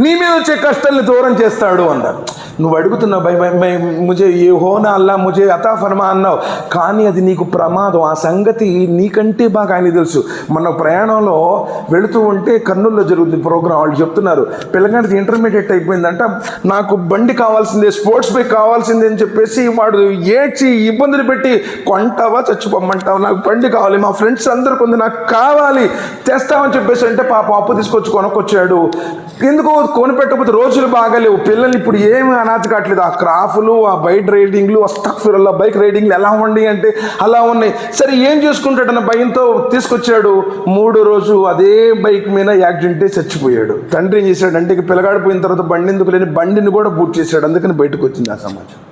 నీ మీద వచ్చే కష్టాన్ని దూరం చేస్తాడు అన్నారు. నువ్వు అడుగుతున్నావు, భై ముజే ఏ హోనా అల్లా ముజే అతా ఫర్మా అన్నావు, కానీ అది నీకు ప్రమాదం. ఆ సంగతి నీకంటే బాగా ఆయన తెలుసు. మన ప్రయాణంలో వెళుతూ ఉంటే కర్నూలులో జరుగుతుంది ప్రోగ్రాం. వాళ్ళు చెప్తున్నారు, పిల్లగాడికి ఇంటర్మీడియట్ అయిపోయిందంట, నాకు బండి కావాల్సిందే, స్పోర్ట్స్ బైక్ కావాల్సిందే అని చెప్పేసి వాడు ఏడ్చి ఇబ్బందులు పెట్టి, కొంటావా చచ్చిపోమ్మంటావా, నాకు బండి కావాలి, మా ఫ్రెండ్స్ అందరూ కొంది నాకు కావాలి తెస్తామని చెప్పేసి అంటే పాప అప్పు తీసుకొచ్చి కొనుక్కొచ్చాడు. ఎందుకో కొనిపెట్టకపోతే రోజులు బాగాలేవు. పిల్లలు ఇప్పుడు ఏమి అనాథ కావట్లేదు. ఆ క్రాఫ్లు, ఆ బైక్ రైడింగ్లు, అస్తగ్ఫిరుల్లాహ్ బైక్ రైడింగ్లు ఎలా ఉండి అంటే అలా ఉన్నాయి. సరే ఏం చేసుకుంటాడన్న భయంతో తీసుకొచ్చాడు. 3వ రోజు అదే బైక్ మీద యాక్సిడెంట్ చచ్చిపోయాడు. తండ్రి ఏం చేశాడంటే, ఇక పిల్లగాడు పోయిన తర్వాత బండి ఎందుకు లేని బండిని కూడా బూట్ చేశాడు. అందుకని బయటకు వచ్చింది ఆ సమాచారం.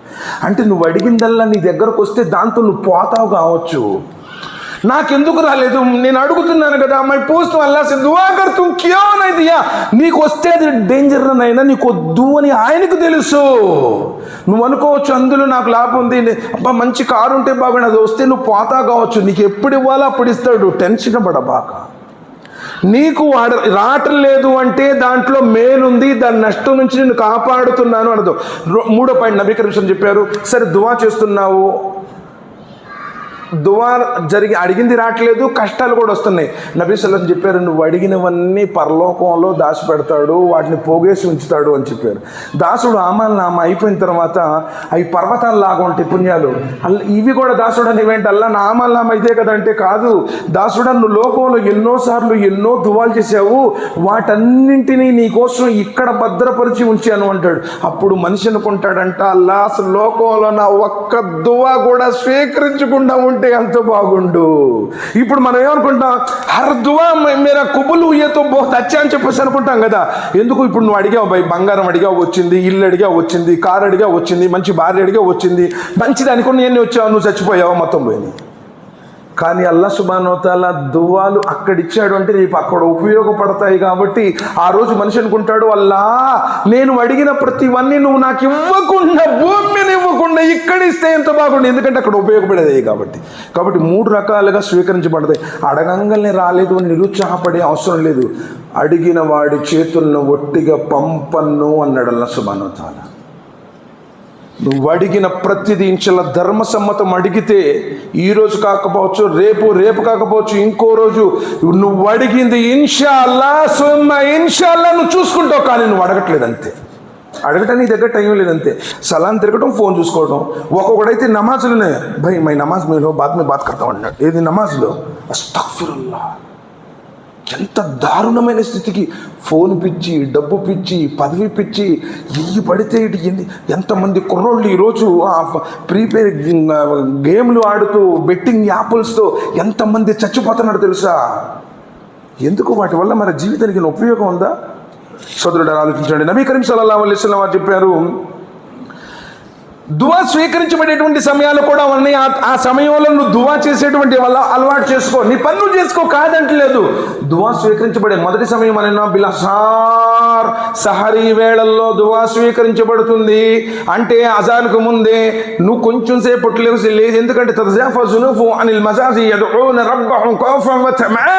అంటే నువ్వు అడిగిందల్లా నీ దగ్గరకు వస్తే దాంతో నువ్వు పోతావు కావచ్చు. నాకెందుకు రాలేదు, నేను అడుగుతున్నాను కదా, మై పోస్ట్ అల్లా సే దువా కర్ తుమ్ క్యో నహీ దియా, నీకు వస్తే అది డేంజర్ అయినా నీకు వద్దు అని ఆయనకు తెలుసు. నువ్వు అనుకోవచ్చు అందులో నాకు లాభం ఉంది, అబ్బా మంచి కారు ఉంటే బాగుంది, అది వస్తే నువ్వు పోతా కావచ్చు. నీకు ఎప్పుడు ఇవ్వాలో అప్పుడు ఇస్తాడు, టెన్షన్ పడబాక. నీకు రావటం లేదు అంటే దాంట్లో మేలుంది, దాని నష్టం నుంచి నేను కాపాడుతున్నాను అనదు. 3వ పాయింట్ నబీ కరీం సల్లల్లాహు అలైహి వసల్లం చెప్పారు, సరే దువా చేస్తున్నావు, దువా జరిగి అడిగింది రావట్లేదు, కష్టాలు కూడా వస్తున్నాయి. నబీ సల్లల్లాహు అలైహి వసల్లం చెప్పారు, నువ్వు అడిగినవన్నీ పరలోకంలో దాచిపెడతాడు, వాటిని పోగేసి ఉంచుతాడు అని చెప్పారు. దాసుడు ఆమాలనామా అయిపోయిన తర్వాత అవి పర్వతాల్లాగా ఉంటాయి పుణ్యాలు, ఇవి కూడా దాసుడు అని ఇవేంటి అల్లా నా ఆమాలనామా అయితే కదంటే, కాదు దాసుడు, నువ్వు లోకంలో ఎన్నోసార్లు ఎన్నో దువాలు చేసావు, వాటన్నింటినీ నీకోసం ఇక్కడ భద్రపరిచి ఉంచాను అంటాడు. అప్పుడు మనిషి అనుకుంటాడంట, అల్లా అసలు లోకంలో నా ఒక్క దువా కూడా స్వీకరించకుండా ఉంటే ఎంత బాగుండు. ఇప్పుడు మనం ఏమనుకుంటాం, హర్ దువా మేరా కుబుల్ హుయేతో బహుత్ అచ్చా అని చెప్పేసి అనుకుంటాం కదా. ఎందుకు, ఇప్పుడు నువ్వు అడిగావు, బంగారం అడిగావు వచ్చింది, ఇల్లు అడిగా వచ్చింది, కారు అడిగా వచ్చింది, మంచి భార్య అడిగా వచ్చింది, మంచిది అనుకుని నేను వచ్చావు, నువ్వు చచ్చిపోయావు, మొత్తం పోయింది. కానీ అల్లాహ్ సుబ్హానహు వ తఆలా దువాలు అక్కడిచ్చాడు అంటే రేపు అక్కడ ఉపయోగపడతాయి. కాబట్టి ఆ రోజు మనిషి అనుకుంటాడు, అల్లా నేను అడిగిన ప్రతివన్నీ నువ్వు నాకు ఇవ్వకుండా, భూమిని ఇవ్వకుండా ఇక్కడ ఇస్తే ఎంత బాగుండు, ఎందుకంటే అక్కడ ఉపయోగపడేది. కాబట్టి 3 రకాలుగా స్వీకరించబడతాయి. అడగంగానే రాలేదు అని నిరుత్సాహపడే అవసరం లేదు. అడిగిన వాడి చేతులను ఒట్టిగా పంపన్ను అన్నాడు అల్లాహ్ సుబ్హానహు వ తఆలా. నువ్వు అడిగిన ప్రతిదీ ఇంచల ధర్మసమ్మతం అడిగితే ఈరోజు కాకపోవచ్చు, రేపు కాకపోవచ్చు, ఇంకో రోజు నువ్వు అడిగింది ఇన్షా అల్లా సుమ్మా ఇన్షా అల్లా నువ్వు చూసుకుంటావు. కానీ నువ్వు అడగట్లేదు అంతే. అడగటం నీ దగ్గర టైం లేదంతే. సలాం తిరగటం, ఫోన్ చూసుకోవడం. ఒక్కొక్కడైతే నమాజులోనే భయ్ మై నమాజ్ మీద బాత్ కడతాం అన్నాడు. ఏది నమాజ్లో అస్తగ్ఫిరుల్లాహ్. ఎంత దారుణమైన స్థితికి, ఫోన్ పిచ్చి, డబ్బు పిచ్చి, పదవి పిచ్చి, ఇవి పడితే ఎంతమంది కుర్రోళ్ళు ఈరోజు ప్రీపేడ్ గేమ్లు ఆడుతూ బెట్టింగ్ యాప్లతో ఎంతమంది చచ్చిపోతున్నాడు తెలుసా? ఎందుకు? వాటి వల్ల మన జీవితానికి ఉపయోగం ఉందా? సోదరుడు ఆలోచించండి. నబీ కరీం సల్లల్లాహు అలైహి వసల్లం వారు చెప్పారు, దువా స్వీకరించబడేటువంటి సమయాలు కూడా ఉన్నాయి. ఆ సమయంలో నువ్వు దువా చేసేటువంటి వల్ల అలవాటు చేసుకో, నీ పనులు చేసుకో, కాదంటలేదు. దువా స్వీకరించబడే మొదటి సమయం అన్న బిలసార్, సహరీ వేళల్లో దువా స్వీకరించబడుతుంది. అంటే అజాన్కు ముందే నువ్వు కొంచెం సేపటి లేదు, ఎందుకంటే తతజాఫా జునూబుహుం అనిల్ మజాజి యదుఊన రబ్బహుం ఖౌఫన్ వ తమఆ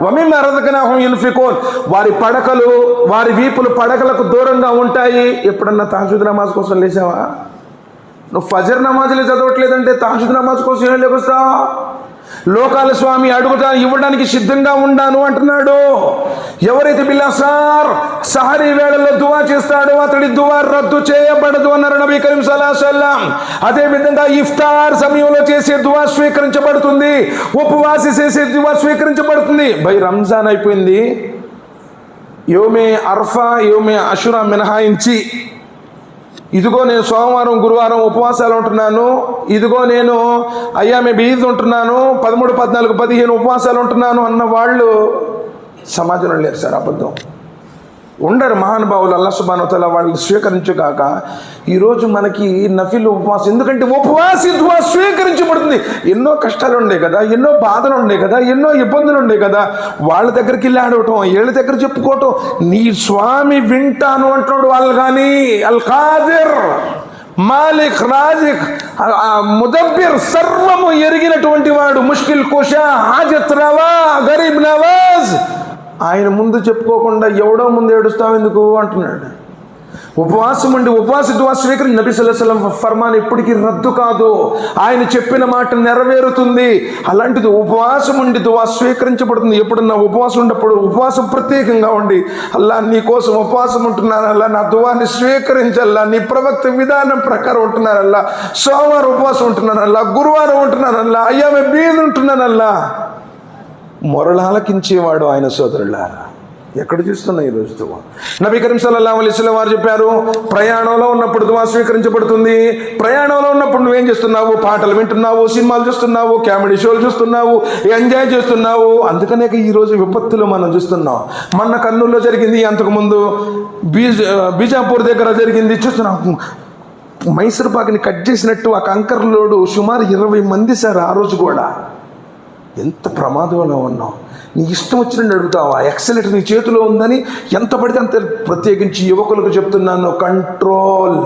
వ మిమ్మా రజక్నాహుం యున్ఫికూన్. వారి పడకలు, వారి వీపులు పడకలకు దూరంగా ఉంటాయి. ఎప్పుడన్నా తహజ్జుద్ నమాజ్ కోసం లేచావా? నువ్వు ఫజర్ నమాజులు చదవట్లేదంటే తహజ్జుద్ నమాజ్ కోసం ఏం లేకొస్తావు? లోకాల స్వామి ఇవ్వడానికి సిద్ధంగా ఉండాను అంటున్నాడు. ఎవరైతే బిల్లాసార్ సహరీ వేళల్లో దువా చేస్తాడో అతడి దువా రద్దు చేయబడదు అన్నారు నబీ కరీం సల్లల్లాహు అలైహి వసల్లం. అదే విధంగా ఇఫ్తార్ సమయంలో చేసే దువా స్వీకరించబడుతుంది, ఉపవాసి చేసే దువా స్వీకరించబడుతుంది. రంజాన్ అయిపోయింది, యోమే అర్ఫా, యోమే అషురా మినహాయించి ఇదిగో నేను సోమవారం గురువారం ఉపవాసాలు ఉంటున్నాను, ఇదిగో నేను అయ్యామే బీద్ ఉంటున్నాను, 13, 14, 15 ఉపవాసాలు ఉంటున్నాను అన్న వాళ్ళు సమాజంలో లేరు సార్. అబద్ధం. ఉండరు మహానుభావులు, అల్లాహ్ సుబ్హానహు వ తఆలా వాళ్ళని స్వీకరించుగాక. ఈరోజు మనకి నఫిల్ ఉపవాసం, ఎందుకంటే ఉపవాసి దువా స్వీకరించబడుతుంది. ఎన్నో కష్టాలు ఉండే కదా, ఎన్నో బాధలు ఉండే కదా, ఎన్నో ఇబ్బందులు ఉండే కదా, వాళ్ళ దగ్గరికి వెళ్ళి ఆడవటం, వీళ్ళ దగ్గర చెప్పుకోవటం. నీ స్వామి వింటాను అంటున్నాడు వాళ్ళు. కానీ అల్ ఖాదిర్, మాలిక్, రాజిక్, ముదబ్బిర్, సర్వము ఎరిగినటువంటి వాడు, ముష్కిల్ కుషా, హాజత్ రవా, గరీబ్ నవాజ్, ఆయన ముందు చెప్పుకోకుండా ఎవడో ముందు ఏడుస్తావు ఎందుకు అంటున్నాడు. ఉపవాసం ఉండి ఉపవాస దువా స్వీకరించి నబీ సల్లల్లాహు అలైహి వసల్లం ఫర్మాన్ ఎప్పటికీ రద్దు కాదు, ఆయన చెప్పిన మాట నెరవేరుతుంది. అలాంటిది ఉపవాసం ఉండి దువా స్వీకరించబడుతుంది. ఎప్పుడన్నా ఉపవాసం ఉన్నప్పుడు ఉపవాసం ప్రత్యేకంగా ఉండి, అల్లా నీ కోసం ఉపవాసం ఉంటున్నాను, అల్లా నా దువాని స్వీకరించల్లా, నీ ప్రవక్త విధానం ప్రకారం ఉంటున్నాను అల్లా, సోమవారం ఉపవాసం ఉంటున్నాను అల్లా, గురువారం ఉంటున్నాను అల్లా, అయ్యామే బీద్ ఉంటున్నాను అల్లా, మొరలాలకించేవాడు ఆయన. సోదరులారా, ఎక్కడ చూస్తున్నా ఈరోజు దువా? నబీ కరీం సల్లల్లాహు అలైహి వసల్లం వారు చెప్పారు, ప్రయాణంలో ఉన్నప్పుడు దువా స్వీకరించబడుతుంది. ప్రయాణంలో ఉన్నప్పుడు నువ్వేం చేస్తున్నావు? పాటలు వింటున్నావు, సినిమాలు చూస్తున్నావు, కామెడీ షోలు చూస్తున్నావు, ఎంజాయ్ చేస్తున్నావు. అందుకనే ఈరోజు విపత్తులు మనం చూస్తున్నాం. మొన్న కర్నూలులో జరిగింది, అంతకుముందు బీజాపూర్ దగ్గర జరిగింది. చూస్తున్నాం, మైసూర్ పాకుని కట్ చేసినట్టు ఆ కంకర్లోడు సుమారు 20 మంది సార్. ఆ రోజు కూడా ఎంత ప్రమాదంలో ఉన్నాం. నీ ఇష్టం వచ్చినట్టు అడుగుతావా? ఎక్సలెంట్ నీ చేతిలో ఉందని ఎంత పడితే అంత. ప్రత్యేకించి యువకులకు చెప్తున్నాను, కంట్రోల్.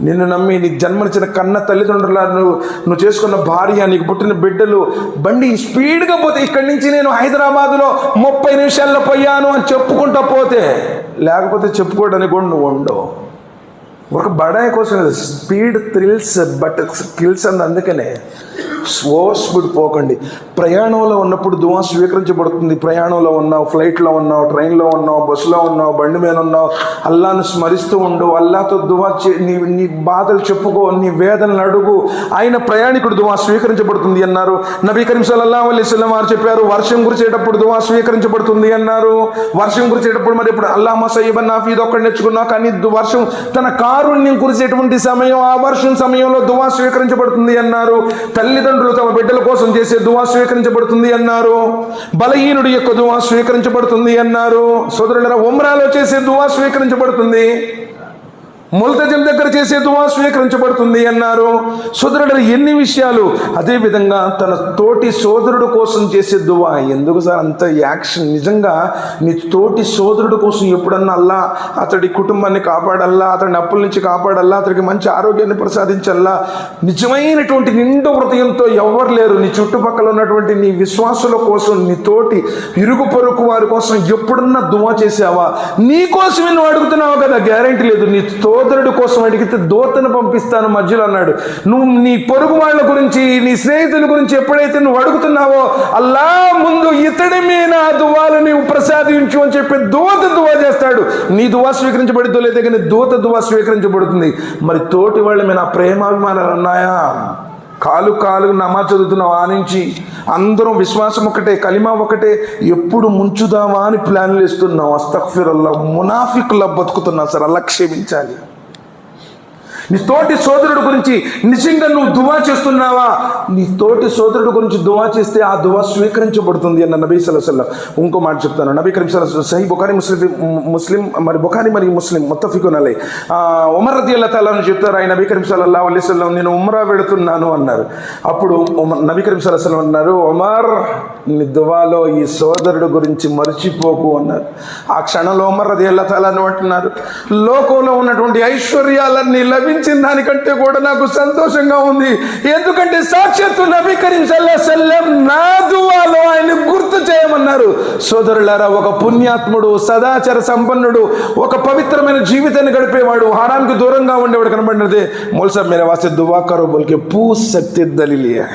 నిన్ను నమ్మి నీకు జన్మనిచ్చిన కన్న తల్లిదండ్రుల, నువ్వు చేసుకున్న భార్య, నీకు పుట్టిన బిడ్డలు, బండి స్పీడ్గా పోతే, ఇక్కడి నుంచి నేను హైదరాబాదులో 30 నిమిషాల్లో పోయాను అని చెప్పుకుంటా పోతే, లేకపోతే చెప్పుకోవడానికి కూడా నువ్వు ఉండవు. ఒక బడాయి కోసం స్పీడ్ థ్రిల్స్ బట్ స్కిల్స్ అంది. అందుకనే స్పీడ్ పోకండి. ప్రయాణంలో ఉన్నప్పుడు దువా స్వీకరించబడుతుంది. ప్రయాణంలో ఉన్నావు, ఫ్లైట్లో ఉన్నావు, ట్రైన్లో ఉన్నావు, బస్సులో ఉన్నావు, బండి మీద ఉన్నావు, అల్లాను స్మరిస్తూ ఉండు. అల్లాతో దువా నీ బాధలు చెప్పుకో, నీ వేదనలు అడుగు. ఆయన ప్రయాణికుడు దువా స్వీకరించబడుతుంది అన్నారు. నబీ కరీం సల్లల్లాహు అలైహి వసల్లం వారు చెప్పారు, వర్షం కురిచేటప్పుడు దువా స్వీకరించబడుతుంది అన్నారు. వర్షం కురిచేటప్పుడు మరి ఇప్పుడు అల్లాహుమ్మ సయ్యిబన్ నాఫీ ఇది ఒక్కటి నేర్చుకున్నావు. కానీ వర్షం తన కారుణ్యం కురిసేటువంటి సమయం, ఆ వర్షం సమయంలో దువా స్వీకరించబడుతుంది అన్నారు. తల్లిదండ్రులు తమ బిడ్డల కోసం చేసే దువా స్వీకరించబడుతుంది అన్నారు. బలహీనుడి యొక్క దువా స్వీకరించబడుతుంది అన్నారు. సోదరులారా, ఉమ్రాలో చేసే దువా స్వీకరించబడుతుంది. ముల్తజం దగ్గర చేసే దువా స్వీకరించబడుతుంది అన్నారు. సోదరుడు ఎన్ని విషయాలు. అదేవిధంగా తన తోటి సోదరుడు కోసం చేసే దువా. ఎందుకు సార్ అంత యాక్షన్? నిజంగా నీ తోటి సోదరుడు కోసం ఎప్పుడన్నా అల్లా అతడి కుటుంబాన్ని కాపాడల్లా, అతడిని అప్పుల నుంచి కాపాడల్లా, అతడికి మంచి ఆరోగ్యాన్ని ప్రసాదించల్లా. నిజమైనటువంటి నిండు హృదయంతో ఎవరు లేరు నీ చుట్టుపక్కల ఉన్నటువంటి నీ విశ్వాసుల కోసం, నీ తోటి ఇరుగు పొరుగు వారి కోసం ఎప్పుడన్నా దువా చేసావా? నీ కోసమే నువ్వు అడుగుతున్నావు కదా, గ్యారెంటీ లేదు. నీ సోదరుడు కోసం అడిగితే దూతను పంపిస్తాను మధ్యలో అన్నాడు. నువ్వు నీ పొరుగు వాళ్ళ గురించి, నీ స్నేహితుల గురించి ఎప్పుడైతే నువ్వు అడుగుతున్నావో, అల్లా ముందు ఇతడి మీద దువాలు నీవు ప్రసాదించు అని చెప్పి దూత దువా చేస్తాడు. నీ దువా స్వీకరించబడిద్దో లేదా కానీ దూత దువా స్వీకరించబడుతుంది. మరి తోటి వాళ్ళ మీద ప్రేమాభిమానాలు ఉన్నాయా? కాలు నమాజ్ చదువుతున్నావు, ఆ నుంచి అందరం విశ్వాసం ఒకటే, కలిమా ఒకటే, ఎప్పుడు ముంచుదామా అని ప్లాన్లు వేస్తున్నావు. అస్తగ్ఫిరుల్లాహ్, మునాఫికుల్లా బతుకుతున్నావు సార్. అల్లా క్షమించాలి. నీ తోటి సోదరుడు గురించి నిజంగా నువ్వు దువా చేస్తున్నావా? నీ తోటి సోదరుడు గురించి దువా చేస్తే ఆ దువా స్వీకరించబడుతుంది అన్న నబీ సల్లల్లాహు అలైహి వసల్లం. ఇంకో మాట చెప్తాను. నబీ కరీం సల్లల్లాహు అలైహి వసల్లం సహీ ముస్లిం మరి బుఖారీ మరియు ముస్లిం ముత్తఫికున్ అలై. ఉమర్ రదియల్లాహు తఆలా అని చెప్తారు, ఆయన నబీ కరీం సల్లల్లాహు అలైహి వసల్లం నేను ఉమ్రా వెళుతున్నాను అన్నారు. అప్పుడు నబీ కరీం సల్లల్లాహు అలైహి వసల్లం అన్నారు, ఉమర్ నీ దువాలో ఈ సోదరుడు గురించి మర్చిపోకు అన్నారు. ఆ క్షణంలో ఉమర్ రదియల్లాహు తఆలా అంటున్నారు, లోకంలో ఉన్నటువంటి ఐశ్వర్యాలన్నీ లభించిన దానికంటే కూడా నాకు సంతోషంగా ఉంది. ఎందుకంటే సాక్షాత్తు నబీ కరీం సల్లల్లాహు అలైహి వసల్లం నా దువాలో ఆయన గుర్తు చేయమన్నారు. సోదరులారా, ఒక పుణ్యాత్ముడు, సదాచార సంపన్నుడు, ఒక పవిత్రమైన జీవితాన్ని గడిపేవాడు, హరాంకి దూరంగా ఉండేవాడు కనబడినదే మౌల్ సాబ్ మేరే వాస్తే దువా కరో బోల్కే పూछ सकते दलील है.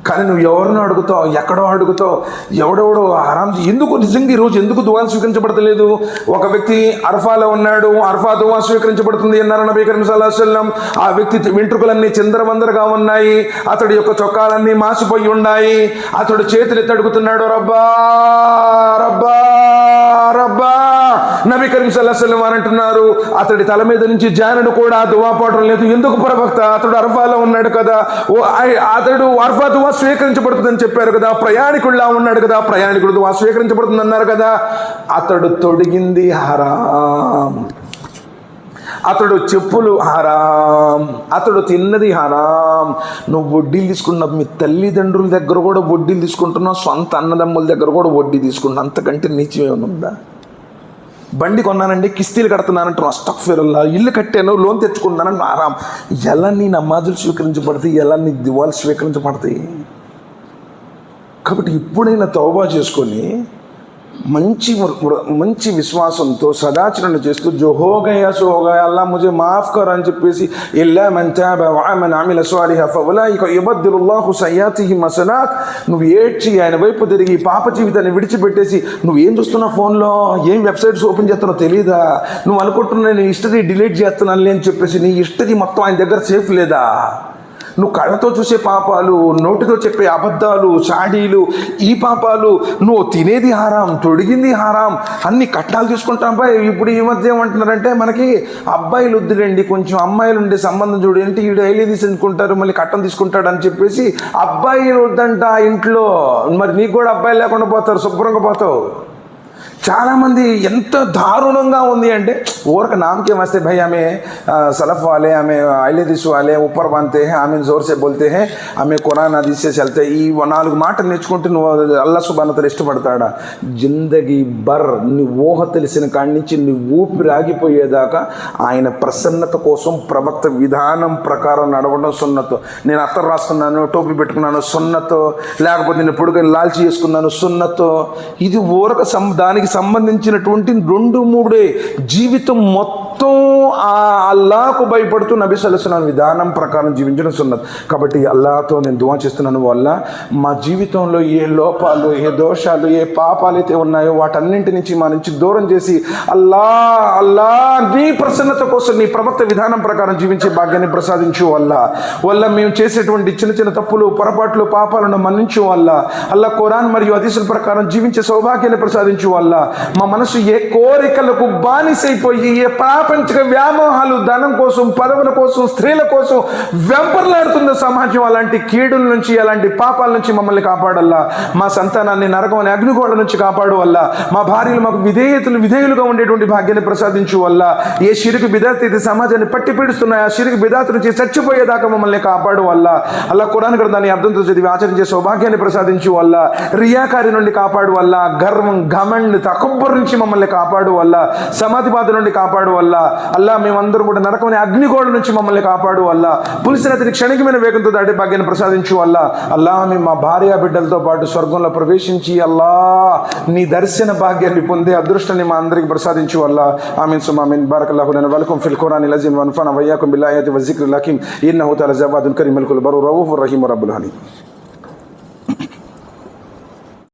కానీ నువ్వు ఎవరినో అడుగుతావు, ఎక్కడో అడుగుతావు, ఎవడెవడో హరాం. ఎందుకు నిజంగా ఈరోజు ఎందుకు దువా స్వీకరించబడతలేదు? ఒక వ్యక్తి అర్ఫాలో ఉన్నాడు, అర్ఫా దువా స్వీకరించబడుతుంది అన్నారు నబీ కరీం సల్లల్లాహు అలైహి వసల్లం. ఆ వ్యక్తి వెంట్రుకలన్నీ చిందరవందరగా ఉన్నాయి, అతడి యొక్క చొక్కాలన్నీ మాసిపోయి ఉన్నాయి. అతడు చేతులు ఎత్తి అడుగుతున్నాడు, రబ్బా రబ్బా రబ్బా నబీ కరీం సల్లల్లాహు అలైహి వసల్లం అంటున్నారు, అతడి తల మీద నుంచి జానను కూడా దువా పోవడం లేదు. ఎందుకు ప్రవక్త? అతడు అరఫాలో ఉన్నాడు కదా, అతడు అరఫా దువా స్వీకరించబడుతుందని చెప్పారు కదా, ప్రయాణికుడిలా ఉన్నాడు కదా, ప్రయాణికుడు దువా స్వీకరించబడుతుంది అన్నారు కదా. అతడు తొడిగింది హరాం, అతడు చెప్పులు హరాం, అతడు తిన్నది హరాం. నువ్వు వడ్డీలు తీసుకున్నావు, మీ తల్లిదండ్రుల దగ్గర కూడా వడ్డీలు తీసుకుంటున్నావు, సొంత అన్నదమ్ముల దగ్గర కూడా వడ్డీ తీసుకుంటున్నావు. అంతకంటే నీచం ఏమైనా ఉందా? బండి కొన్నానండి, కిస్తీలు కడుతున్నానంటున్నావు, అస్తగ్ఫిరుల్లాహ్. ఇల్లు కట్టాను, లోన్ తెచ్చుకున్నానంటే హరాం. ఎలా నీ నమాజులు స్వీకరించబడతాయి, ఎలా నీ దివాలు స్వీకరించబడతాయి? కాబట్టి ఇప్పుడైనా తౌబా చేసుకొని మంచి విశ్వాసంతో సదాచరణ చేస్తూ జో హో గయా సో హో గయా, అల్లా ముజే మాఫ్ కర్ అని చెప్పేసి, ఇల్లా మన్ తాబ వ ఆమన అమిల సాలిహా ఫఉలైక యుబద్దిలుల్లాహు సయ్యాతిహిమ్ హసనాత్. నువ్వు ఏడ్చి ఆయన వైపు తిరిగి పాప జీవితాన్ని విడిచిపెట్టేసి, నువ్వేం చూస్తున్నావు ఫోన్లో, ఏం వెబ్సైట్స్ ఓపెన్ చేస్తున్నావు తెలియదా? నువ్వు అనుకుంటున్నా నీ హిస్టరీ డిలీట్ చేస్తున్నాను అని చెప్పేసి, నీ హిస్టరీ మొత్తం ఆయన దగ్గర సేఫ్ లేదా? నువ్వు కళ్ళతో చూసే పాపాలు, నోటితో చెప్పే అబద్ధాలు, చాడీలు, ఈ పాపాలు, నువ్వు తినేది హారాం, తొడిగింది హారాం, అన్ని కట్నాలు తీసుకుంటాం. ఇప్పుడు ఈ మధ్య ఏమంటున్నారంటే, మనకి అబ్బాయిలు వద్దులేండి, కొంచెం అమ్మాయిలు ఉండే సంబంధం చూడండి, ఈడు ఐలీ తీసుకుంటారు, మళ్ళీ కట్టం తీసుకుంటాడు అని చెప్పేసి అబ్బాయిలు వద్దంట ఇంట్లో. మరి నీకు కూడా అబ్బాయిలు లేకుండా పోతారు, శుభ్రంగా పోతావు. చాలామంది ఎంత దారుణంగా ఉంది అంటే, ఊరక నామకే వస్తే భయ్ ఆమె సలఫ్ వాలే, ఆమె ఐలేదీస్ వాలే, ऊपर बांधते हैं, ఆమె जोर से बोलते हैं, ఆమె ఖురాన్ హదీస్ से चलते. ఈ 4 మాటలు నేర్చుకుంటే నువ్వు అల్లాహ్ సుబ్హానహు వ తఆలా ఇష్టపడతాడా? జిందగీ బర్ నీ ఊహ తెలిసిన కాడి నుంచి నీ ఊపిరి ఆగిపోయేదాకా ఆయన ప్రసన్నత కోసం ప్రవక్త విధానం ప్రకారం నడవడం సున్నతు. నేను అత్తరు రాసుకున్నాను, టోపీ పెట్టుకున్నాను సున్నతు, లేకపోతే నేను పొడుగు లాల్చి చేసుకున్నాను సున్నతు. ఇది ఊరక దానికి సంబంధించినటువంటి 2-3 జీవితం మొత్తం ఆ అల్లాహకు భయపడుతూ నబీ సల్లల్లాహు అలైహి వసల్లం విధానం ప్రకారం జీవించడం సున్నత్. కాబట్టి అల్లాహతో నేను దువా చేస్తున్నాను, వల్ల మా జీవితంలో ఏ లోపాలు, ఏ దోషాలు, ఏ పాపాలు అయితే ఉన్నాయో వాటన్నింటి నుంచి మా నుంచి దూరం చేసి అల్లా నీ ప్రసన్నత కోసం నీ ప్రవక్త విధానం ప్రకారం జీవించే భాగ్యాన్ని ప్రసాదించు. వల్ల మేము చేసేటువంటి చిన్న చిన్న తప్పులు, పొరపాట్లు, పాపాలను మన్నించు. అల్లా ఖురాన్ మరియు హదీసుల ప్రకారం జీవించే సౌభాగ్యాన్ని ప్రసాదించు. మా మనసు ఏ కోరికలకు బానిసైపోయి, ఏ ప్రాపంచిక వ్యామోహాలు, ధనం కోసం, పదవుల కోసం, స్త్రీల కోసం వెంపర్లాడుతున్న సమాజం, అలాంటి కీడుల నుంచి, అలాంటి పాపాల నుంచి మమ్మల్ని కాపాడల్లా. మా సంతానాన్ని నరకం అనే అగ్నిగోళ నుంచి కాపాడు. మా భార్యలు మాకు విధేయులుగా ఉండేటువంటి భాగ్యాన్ని ప్రసాదించు. ఏ షిరికి బిదాత్ అయితే సమాజాన్ని పట్టి పీడిస్తున్నాయి, ఆ షిరికి బిదాత్ నుంచి చచ్చిపోయేదాకా మమ్మల్ని కాపాడు. అల్లా ఖురాన్ గ్రంథాన్ని అర్థంతో చదివి ఆచరించే సౌభాగ్యాన్ని ప్రసాదించు. రియాకారి నుండి కాపాడు. గర్వం, ఘమండ్, తకబ్బుర్ నుంచి మమ్మల్ని కాపాడు. సమాధిబాధ నుండి కాపాడు. అల్లా మేమందరం కూడా నరకమనే అగ్నిగోళ నుంచి మమ్మల్ని కాపాడు. పులిసినతిని క్షణికమైన వేగంతో దాటే భాగ్యాన్ని ప్రసాదించు. అల్లా మేము మా భార్య బిడ్డలతో పాటు స్వర్గంలో ప్రవేశించి నీ దర్శన భాగ్యాన్ని పొందే అదృష్టాన్ని మా అందరికి ప్రసాదించు. ఆమీన్ సుమ్మా ఆమీన్. బారకల్లాహు లనా వలకుం ఫిల్ ఖురానిల్ అజీమ్ వన్ఫఅనా వయ్యాకుం బిల్ ఆయాతి వజ్జిక్రిల్ హకీమ్ ఇన్నహు తఆలా జవాదున్ కరీముల్ బర్రు రఊఫుర్ రహీమ్ రబ్బుల్ హలీమ్.